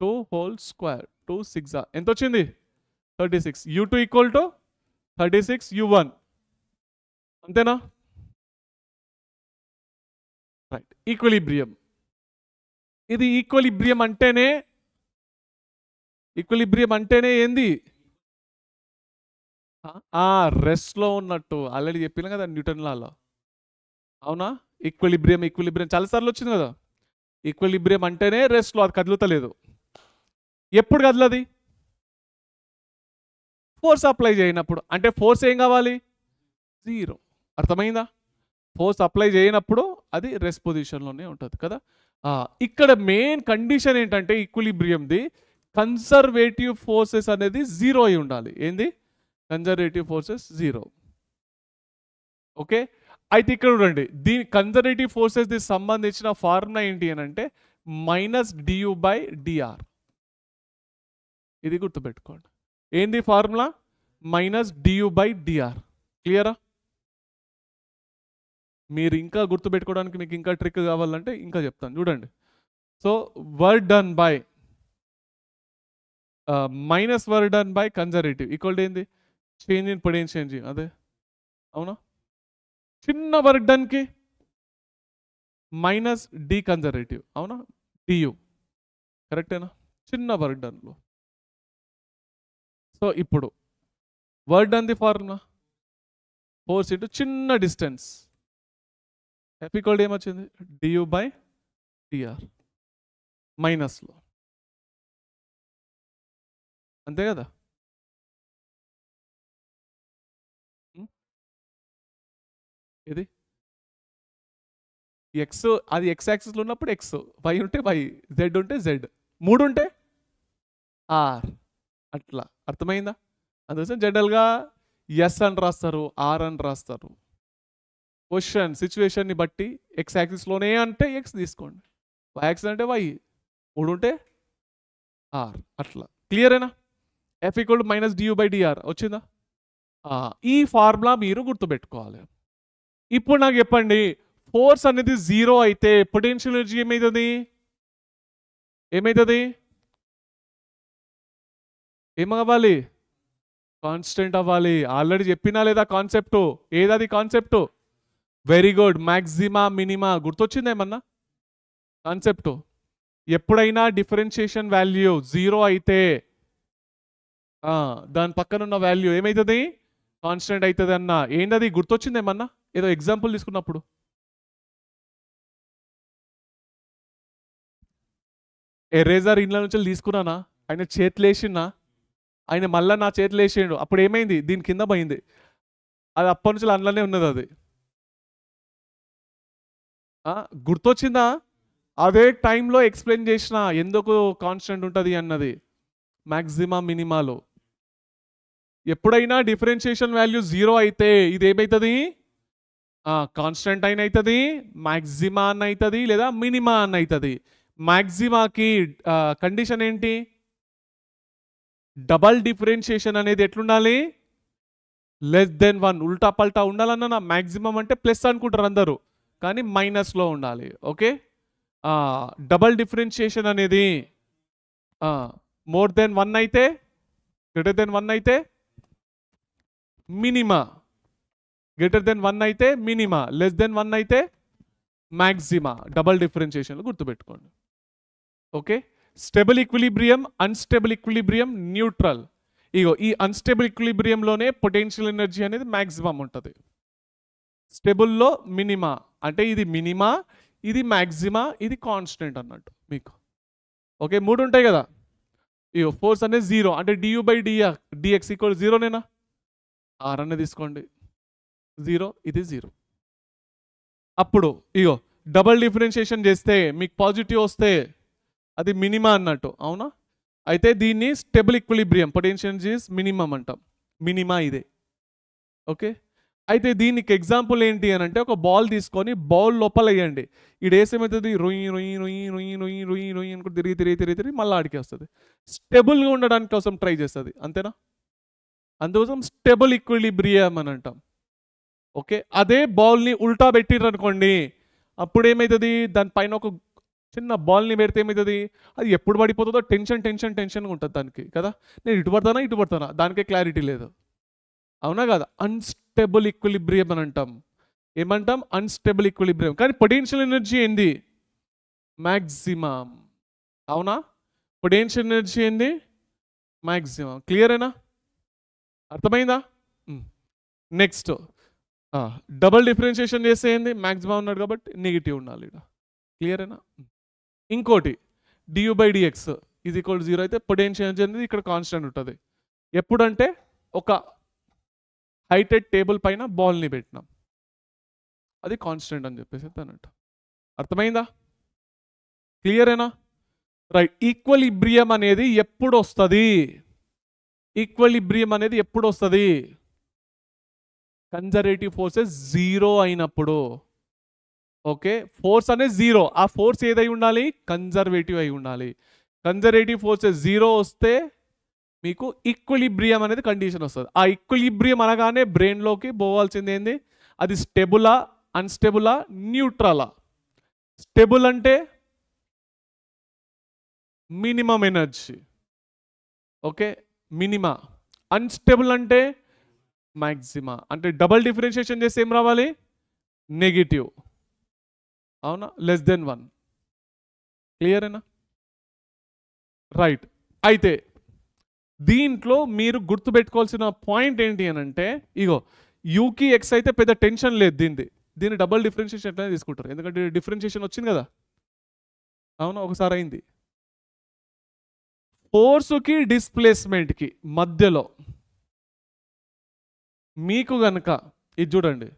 2 whole square. 2 6 ఎంత వచ్చింది? 36. u2 equal to 36 u1. అంతేనా? Right. Equilibrium. ఇది equilibrium అంటేనే ఏంది? Rest లో ఉన్నట్టు. Already చెప్పిన కదా న్యూటన్ లాలో. అవునా? ఈక్విలిబ్రియం చాలాసార్లు వచ్చింది కదా. ఈక్విలిబ్రియం అంటేనే రెస్ట్ లో, అది కదులుతలేదు. ఎప్పుడు కదలది? ఫోర్స్ అప్లై చేయనప్పుడు. అంటే ఫోర్స్ ఏం కావాలి? 0. అర్థమైందా? ఫోర్స్ అప్లై చేయనప్పుడు అది రెస్ట్ పొజిషన్లోనే ఉంటుంది కదా. ఇక్కడ మెయిన్ కండిషన్ ఏంటంటే ఈక్విలిబ్రియంది కన్సర్వేటివ్ ఫోర్సెస్ అనేది 0 అయి ఉండాలి. ఏంది? Conservative forces 0. ఓకే, అయితే ఇక్కడ చూడండి, దీని కన్సర్వేటివ్ ఫోర్సెస్ ది సంబంధించిన ఫార్ములా ఏంటి అని అంటే -du/dr. ఇది గుర్తుపెట్టుకోండి. ఏంది ఫార్ములా? -du/dr. క్లియరా? మీరు ఇంకా గుర్తుపెట్టుకోవడానికి మీకు ఇంకా ట్రిక్ కావాలంటే ఇంకా చెప్తాను చూడండి. So work done by work done by conservative equal to ఏంది? Change in potential. అదే అవునా? చిన్న వర్క్ డన్కి -d కన్జర్వేటివ్. అవునా? du. కరెక్టేనా? చిన్న వర్క్ డన్లో. సో ఇప్పుడు work done the formula force into చిన్న డిస్టెన్స్. F ఈక్వల్ టు ఏమొచ్చింది? du/dr మైనస్లో. అంతే కదా? ఇది ఎక్స్, అది ఎక్స్ యాక్సిస్లో ఉన్నప్పుడు ఎక్స్, వై ఉంటే వై, జెడ్ ఉంటే జెడ్, 3 ఉంటే ఆర్. అట్లా అర్థమైందా? అందుకోసం జనరల్గా ఎస్ అని రాస్తారు, ఆర్ అని రాస్తారు. క్వశ్చన్ సిచ్యువేషన్ని బట్టి ఎక్స్ యాక్సిస్లోనే అంటే ఎక్స్ తీసుకోండి, వై యాక్సిస్ అంటే వై, 3 ఉంటే ఆర్. అట్లా క్లియరేనా? F ఈక్వల్ టు -du/dr వచ్చిందా? ఈ ఫార్ములా మీరు గుర్తుపెట్టుకోవాలి. ఇప్పుడు నాకు చెప్పండి, ఫోర్స్ అనేది 0 అయితే పొటెన్షియల్ ఎనర్జీ ఏమవుతుంది? ఏమవ్వాలి? కాన్స్టెంట్ అవ్వాలి. ఆల్రెడీ చెప్పినా లేదా కాన్సెప్ట్? ఏదది concept? Very good. Maxima minima. గుర్తొచ్చింది ఏమన్నా కాన్సెప్ట్? ఎప్పుడైనా డిఫరెన్షియేషన్ వాల్యూ 0 అయితే దాని పక్కన ఉన్న వాల్యూ ఏమవుతుంది? కాన్స్టెంట్ అవుతుంది అన్న. ఏంటది? గుర్తొచ్చింది ఏమన్నా? ఏదో ఎగ్జాంపుల్ తీసుకున్నప్పుడు. ఎరేజర్ ఇంట్లో నుంచి తీసుకున్నానా, ఆయన చేతులు వేసిందా, ఆయన మళ్ళీ నా చేతులు వేసిండు, అప్పుడు ఏమైంది? దీని కింద పోయింది. అది అప్పటి నుంచి అందులోనే ఉన్నది. అది గుర్తొచ్చిందా? అదే టైంలో ఎక్స్ప్లెయిన్ చేసిన ఎందుకు కాన్స్టెంట్ ఉంటుంది అన్నది. మ్యాక్సిమా మినిమాలో ఎప్పుడైనా డిఫరెన్షియేషన్ వాల్యూ 0 అయితే ఇది ఏమవుతుంది? కాన్స్టెంట్ అయిన అవుతుంది, మ్యాక్సిమా అని అవుతుంది, లేదా మినిమా అని అవుతుంది. మ్యాక్సిమాకి కండిషన్ ఏంటి? డబల్ డిఫరెన్షియేషన్ అనేది ఎట్లుండాలి? <1. ఉల్టా పల్టా ఉండాలన్నా. మ్యాక్సిమం అంటే ప్లస్ అనుకుంటారు అందరూ, కానీ మైనస్లో ఉండాలి. ఓకే, డబల్ డిఫరెన్షియేషన్ అనేది మోర్ దెన్ 1 అయితే, గ్రేటర్ దెన్ 1 అయితే మినిమా, గ్రేటర్ దెన్ 1 అయితే మినిమా, లెస్ దెన్ 1 అయితే మ్యాక్సిమా. డబల్ డిఫరెన్షియేషన్లో గుర్తుపెట్టుకోండి. Okay, stable equilibrium, unstable equilibrium, neutral. ఇగో ఈ అన్స్టేబుల్ ఈక్విలిబ్రియంలోనే పొటెన్షియల్ ఎనర్జీ అనేది మ్యాక్సిమం ఉంటుంది. స్టేబుల్లో మినిమా అంటే ఇది మినిమా, ఇది మ్యాక్సిమా, ఇది కాన్స్టెంట్ అన్నట్టు మీకు. ఓకే, 3 ఉంటాయి కదా. ఇగో ఫోర్స్ అనేది 0 అంటే du/dx ఈక్వల్ 0నేనా? R అనేది తీసుకోండి 0, ఇది 0. అప్పుడు ఇగో డబల్ డిఫరెన్షియేషన్ చేస్తే మీకు పాజిటివ్ వస్తే అది మినిమా అన్నట్టు, అవునా? అయితే దీన్ని stable equilibrium, potential energy minimum అంటాం, మినిమా ఇదే. ఓకే, అయితే దీనికి ఎగ్జాంపుల్ ఏంటి అని అంటే, ఒక బాల్ తీసుకొని బౌల్ లోపల వేయండి. ఇది ఏమవుతుంది, రొయ్యి రొయ్యి రొయ్యి రొయ్యి రొయ్యి రొయ్యి రొయ్యి అనుకుంటే తిరిగి తిరిగి తిరిగి తిరిగి మళ్ళీ ఆడికి వస్తుంది. స్టేబుల్గా ఉండడానికి కోసం ట్రై చేస్తుంది, అంతేనా? అందుకోసం స్టేబుల్ ఈక్విలిబ్రియం అని అంటాం. ఓకే, అదే బాల్ని ఉల్టా పెట్టిర్రు అనుకోండి, అప్పుడు ఏమవుతుంది, దానిపైన ఒక చిన్న బాల్ని పెడితే ఏమవుతుంది, అది ఎప్పుడు పడిపోతుందో టెన్షన్ టెన్షన్ టెన్షన్గా ఉంటుంది దానికి కదా. నేను ఇటు పడతానా దానికే క్లారిటీ లేదు, అవునా కదా? అన్స్టేబుల్ ఈక్విలిబ్రియం అని అంటాం. ఏమంటాం? Unstable equilibrium. కానీ పొటెన్షియల్ ఎనర్జీ ఏంది? మ్యాక్సిమం, అవునా? పొటెన్షియల్ ఎనర్జీ ఏంది? మ్యాక్సిమం. క్లియరేనా? అర్థమైందా? నెక్స్ట్ డబల్ డిఫరెన్షియేషన్ చేస్తే ఏంది, మ్యాక్సిమం ఉన్నాడు కాబట్టి నెగిటివ్ ఉండాలి ఇక్కడ. క్లియరేనా? ఇంకోటి du/dx ఈజ్ ఈక్వల్ 0 అయితే పొటెన్షియల్ ఎనర్జీ అనేది ఇక్కడ కాన్స్టెంట్ ఉంటుంది. ఎప్పుడంటే ఒక హైటెడ్ టేబుల్ పైన బాల్ని పెట్టినాం, అది కాన్స్టెంట్ అని చెప్పేసి అన్నట్టు. అర్థమైందా? క్లియరేనా? రైట్. ఈక్విలిబ్రియం అనేది ఎప్పుడు వస్తుంది? ఈక్విలిబ్రియం అనేది ఎప్పుడు వస్తుంది? కన్జర్వేటివ్ ఫోర్సెస్ 0 అయినప్పుడు. ఓకే, ఫోర్స్ అనేది 0, ఆ ఫోర్స్ ఏదై ఉండాలి? కన్జర్వేటివ్ అయి ఉండాలి. కన్జర్వేటివ్ ఫోర్సెస్ 0 వస్తే మీకు ఈక్విలిబ్రియం అనేది కండిషన్ వస్తుంది. ఆ ఈక్విలిబ్రియం అనగానే బ్రెయిన్లోకి పోవాల్సింది ఏంది? అది స్టేబులా, అన్స్టేబులా, న్యూట్రలా? స్టేబుల్ అంటే minimum energy, okay, minima. Unstable అంటే మ్యాక్సిమా. అంటే డబల్ డిఫరెన్షియేషన్ చేస్తే ఏం రావాలి? నెగిటివ్, అవునా? Less than 1. క్లియరేనా? రైట్. అయితే దీంట్లో మీరు గుర్తుపెట్టుకోవాల్సిన పాయింట్ ఏంటి అని అంటే, ఇగో యూకి ఎక్స్ అయితే పెద్ద టెన్షన్ లేదు, దీన్ని డబల్ డిఫరెన్షియేషన్ ఎట్లయినా తీసుకుంటారు, ఎందుకంటే డిఫరెన్షియేషన్ వచ్చింది కదా, అవునా? ఒకసారి అయింది. ఫోర్సుకి డిస్ప్లేస్మెంట్కి మధ్యలో మీకు గనక ఇది చూడండి,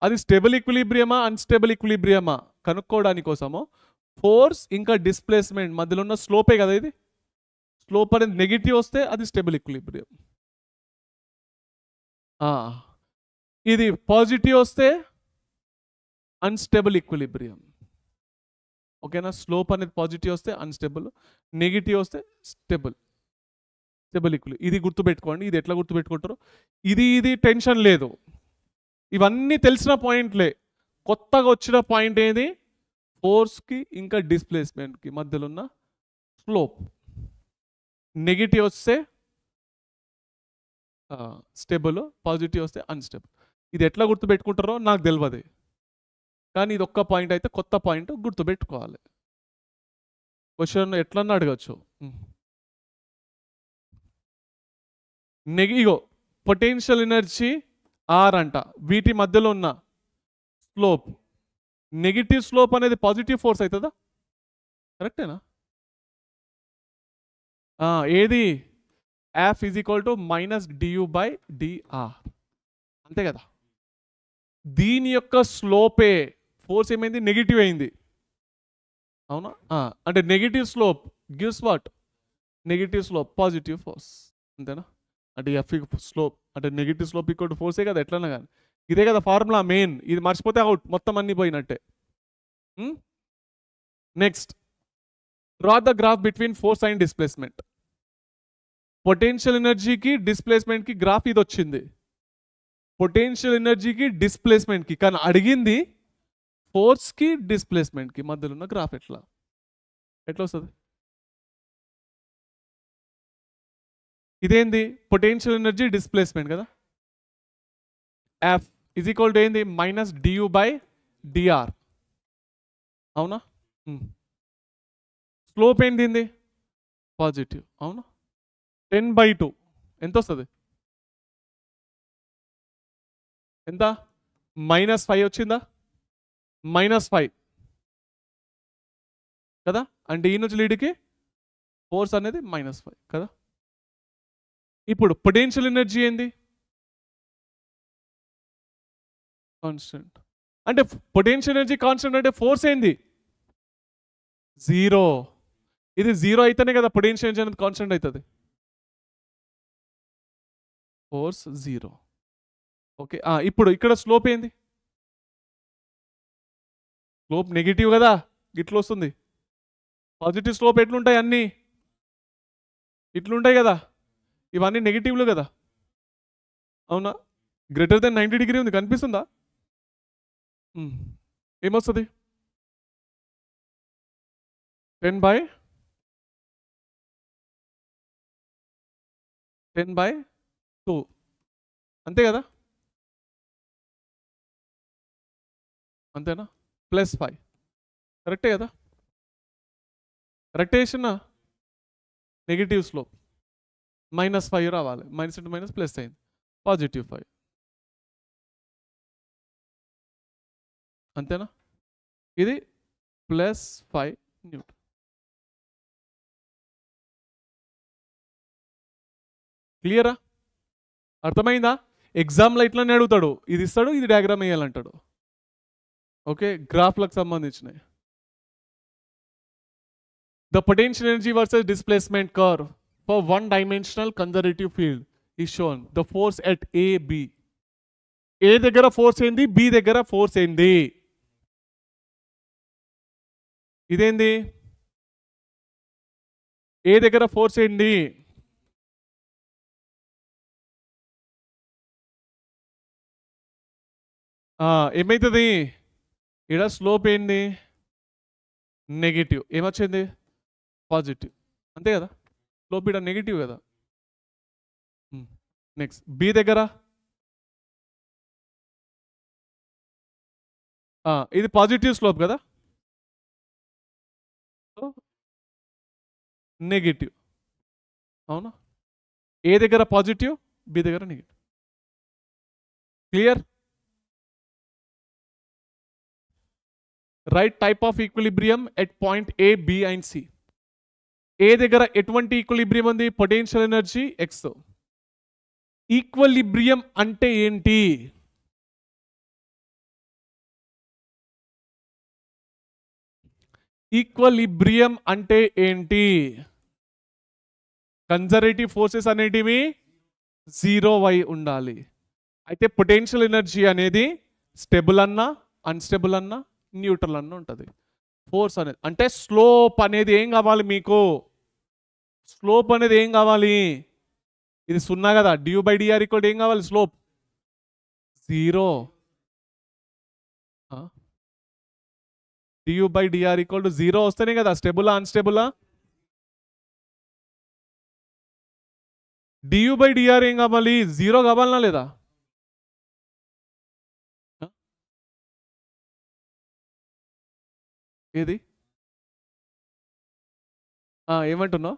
అది స్టేబుల్ ఈక్విలిబ్రియమా అన్స్టేబుల్ ఈక్విలిబ్రియమా కనుక్కోవడానికి కోసము ఫోర్స్ ఇంకా డిస్ప్లేస్మెంట్ మధ్యలో ఉన్న స్లోపే కదా ఇది. స్లోప్ అనేది నెగిటివ్ వస్తే అది స్టేబుల్ ఈక్విలిబ్రియం, ఇది పాజిటివ్ వస్తే అన్స్టేబుల్ ఈక్విలిబ్రియం. ఓకేనా? స్లోప్ అనేది పాజిటివ్ వస్తే అన్స్టేబుల్, నెగిటివ్ వస్తే స్టేబుల్ ఈక్విలిబ్రియం. ఇది గుర్తుపెట్టుకోండి. ఇది ఎట్లా గుర్తుపెట్టుకుంటారు? ఇది టెన్షన్ లేదు, ఇవన్నీ తెలిసిన పాయింట్లే. కొత్తగా వచ్చిన పాయింట్ ఏది? ఫోర్స్కి ఇంకా డిస్ప్లేస్మెంట్కి మధ్యలో ఉన్న స్లోప్. నెగిటివ్ వస్తే స్టేబుల్, పాజిటివ్ వస్తే అన్స్టేబుల్. ఇది ఎట్లా గుర్తుపెట్టుకుంటారో నాకు తెలియదు, కానీ ఇది ఒక్క పాయింట్ అయితే కొత్త పాయింట్ గుర్తుపెట్టుకోవాలి. క్వశ్చన్ ఎట్లన్నా అడగచ్చు. ఇగో పొటెన్షియల్ ఎనర్జీ ఆర్ అంట, వీటి మధ్యలో ఉన్న స్లోప్, నెగిటివ్ స్లోప్ అనేది పాజిటివ్ ఫోర్స్ అవుతుందా? కరెక్టేనా? ఏది? F is equal to -du/dr, అంతే కదా. దీని యొక్క స్లోపే ఫోర్స్ ఏమైంది? నెగిటివ్ అయింది, అవునా? అంటే negative slope gives what? Negative slope positive force, అంతేనా? అంటే ఎఫ్ స్లోప్ అంటే నెగిటివ్ స్లోప్ ఈక్వల్ టు ఫోర్సే కదా, ఎట్లన్నా కానీ ఇదే కదా ఫార్ములా మెయిన్. ఇది మర్చిపోతే అవుట్, మొత్తం అన్ని పోయినట్టే. Next, draw the graph between force and displacement. Potential ఎనర్జీకి డిస్ప్లేస్మెంట్కి గ్రాఫ్ ఇది వచ్చింది. పొటెన్షియల్ ఎనర్జీకి డిస్ప్లేస్మెంట్కి, కానీ అడిగింది ఫోర్స్కి డిస్ప్లేస్మెంట్కి మధ్యలో ఉన్న గ్రాఫ్ ఎట్లా వస్తుంది? ఇదేంది? పొటెన్షియల్ ఎనర్జీ డిస్ప్లేస్మెంట్ కదా. ఎఫ్ ఇజ్ ఈక్వల్ టు ఏంది? Minus d U by d R. అవునా? స్లోప్ ఏంది? పాజిటివ్. అవునా? 10/2 ఎంత వస్తుంది? ఎంత? -5 వచ్చిందా? -5 కదా. అంటే ఈ నుంచి లీడ్కి ఫోర్స్ అనేది -5 కదా. ఇప్పుడు పొటెన్షియల్ ఎనర్జీ ఏంది? కాన్స్టెంట్. అంటే పొటెన్షియల్ ఎనర్జీ కాన్స్టెంట్ అంటే ఫోర్స్ ఏంది? 0. ఇది 0 అయితేనే కదా పొటెన్షియల్ ఎనర్జీ అనేది కాన్స్టెంట్ అవుతుంది. ఫోర్స్ 0. ఓకే. ఇప్పుడు ఇక్కడ స్లోప్ ఏంది? స్లోప్ నెగిటివ్ కదా, ఇట్లా వస్తుంది. పాజిటివ్ స్లోప్ ఎట్లుంటాయి? అన్నీ ఇట్లుంటాయి కదా, ఇవన్నీ నెగిటివ్లు కదా. అవునా? గ్రేటర్ దెన్ 90 డిగ్రీ ఉంది, కనిపిస్తుందా? ఏమొస్తుంది? 10/2 అంతే కదా. అంతేనా? +5 కరెక్టే కదా. కరెక్టే చేసినా? నెగిటివ్ స్లోప్ -5 రావాలి. మైనస్ ఇంటూ మైనస్ ప్లస్ అయింది, +5. అంతేనా? ఇది +5 న్యూటన్. క్లియరా? అర్థమైందా? ఎగ్జామ్లో ఇట్లనే అడుగుతాడు, ఇది ఇస్తాడు, ఇది డయాగ్రామ్ వేయాలంటాడు. ఓకే, గ్రాఫ్లకు సంబంధించినవి. The potential energy versus displacement curve for one-dimensional conservative field is shown. The force at A, B. A దగ్గర ఫోర్స్ ఏంది? B దగ్గర ఫోర్స్ ఏంది? ఇదేంది? A దగ్గర ఫోర్స్ ఏంది? ఏమైతుంది? ఇక్కడ స్లోప్ ఏంది? నెగిటివ్. ఏమొచ్చింది? పాజిటివ్. అంతే కదా. స్లోప్ ఇక్కడ నెగిటివ్ కదా. నెక్స్ట్ బి దగ్గర ఇది పాజిటివ్ స్లోప్ కదా, నెగిటివ్. అవునా? ఏ దగ్గర పాజిటివ్, బి దగ్గర negative. Clear? Write type of equilibrium at point A, B and C. A దగ్గర ఎటువంటి ఈక్విలిబ్రియం ఉంది? Potential energy X. ఈక్విలిబ్రియం అంటే ఏంటి? ఈక్విలిబ్రియం అంటే ఏంటి? కన్జర్వేటివ్ ఫోర్సెస్ అనేటివి 0 అయి ఉండాలి. అయితే పొటెన్షియల్ ఎనర్జీ అనేది స్టెబుల్ అన్నా, అన్స్టెబుల్ అన్నా, న్యూట్రల్ అన్న ఉంటుంది. ఫోర్స్ అనేది అంటే స్లోప్ అనేది ఏం కావాలి మీకు? స్లోప్ అనేది ఏం కావాలి? ఇది 0 కదా. dy/dr ఈక్వల్ ఏం కావాలి? స్లోప్ 0. dy/dr ఈక్వల్ టు 0 వస్తేనే కదా స్టెబులా అన్స్టెబులా? dy/dr ఏం కావాలి? 0 కావాలనా లేదా? ఏది? ఏమంటున్నావు?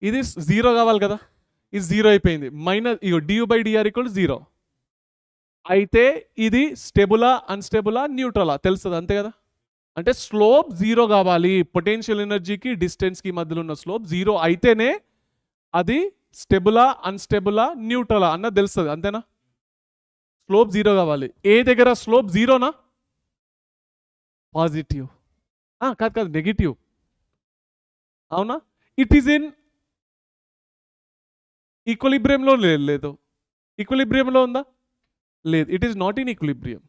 ఇది 0 కావాలి కదా, ఇది 0 అయిపోయింది. మైనస్ ఇగో dy/dr ఈక్వల్ 0. అయితే ఇది స్టెబులా అన్స్టెబులా న్యూట్రలా తెలుస్తుంది, అంతే కదా. అంటే స్లోప్ 0 కావాలి. పొటెన్షియల్ ఎనర్జీకి డిస్టెన్స్కి మధ్యలో ఉన్న స్లోప్ 0 అయితేనే అది స్టెబులా అన్స్టెబులా న్యూట్రలా అన్నది తెలుస్తుంది, అంతేనా. స్లోప్ 0 కావాలి. ఏ దగ్గర స్లోప్ 0నా? పాజిటివ్. కాదు నెగిటివ్. అవునా? ఇట్ ఈస్ ఇన్ ఈక్విలిబ్రియంలో లేదు. ఈక్విలిబ్రియంలో ఉందా? లేదు. It is not in equilibrium.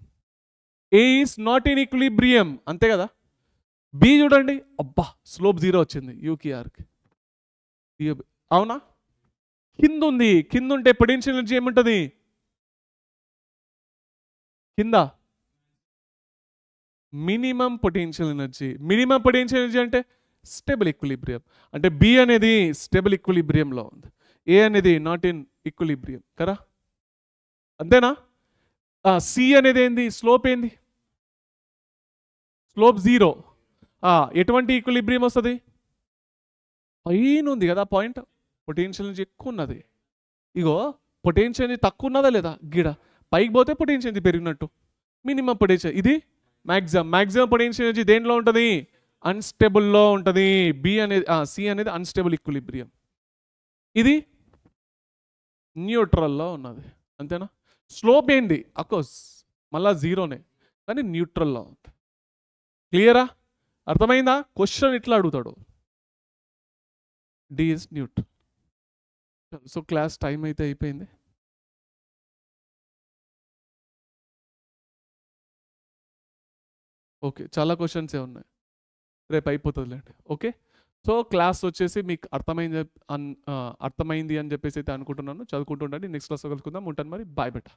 A is not in equilibrium, అంతే కదా. బి చూడండి, అబ్బా స్లోప్ 0 వచ్చింది యూకేఆర్కి. అవునా? కింద ఉంది. కింద ఉంటే పొటెన్షియల్ ఎనర్జీ ఏముంటుంది? కింద మినిమం పొటెన్షియల్ ఎనర్జీ అంటే స్టేబుల్ ఈక్విలిబ్రియం. అంటే బి అనేది స్టేబుల్ ఈక్విలిబ్రియంలో ఉంది, ఏ అనేది నాట్ ఇన్ ఈక్విలిబ్రియం కదా, అంతేనా? సి అనేది ఏంది, స్లోప్ ఏంది, స్లోప్ 0. ఎటువంటి ఈక్విలిబ్రియం వస్తుంది, పైన ఉంది కదా పాయింట్, పొటెన్షియల్ నుంచి ఎక్కువ ఉన్నది. ఇగో పొటెన్షియల్ తక్కువ ఉన్నదా లేదా, గిడ పైకి పోతే పొటెన్షియల్ పెరిగినట్టు, మినిమం పొటెన్షియల్ ఇది మ్యాక్సిమం పొటెన్షియల్ ఎనర్జీ దేంట్లో ఉంటుంది, అన్స్టేబుల్లో ఉంటుంది. బి అనేది సి అనేది అన్స్టేబుల్ ఈక్విలిబ్రియం, ఇది న్యూట్రల్లో ఉన్నది, అంతేనా? స్లోప్ ఏంది, అఫ్కోర్స్ మళ్ళా 0నే, కానీ న్యూట్రల్లో ఉంది. క్లియరా, అర్థమైందా? క్వశ్చన్ ఇట్లా అడుగుతాడు, D is neutral. So class time అయితే అయిపోయింది. ఓకే, చాలా క్వశ్చన్సే ఉన్నాయి, రేపు అయిపోతుందిలేండి. ఓకే, సో క్లాస్ వచ్చేసి మీకు అర్థమైంది అని చెప్పేసి అయితే అనుకుంటున్నాను. చదువుకుంటుండండి, నెక్స్ట్ క్లాస్లో కలుసుకుందాం. ఉంటాను మరి, బాయ్ బెటా.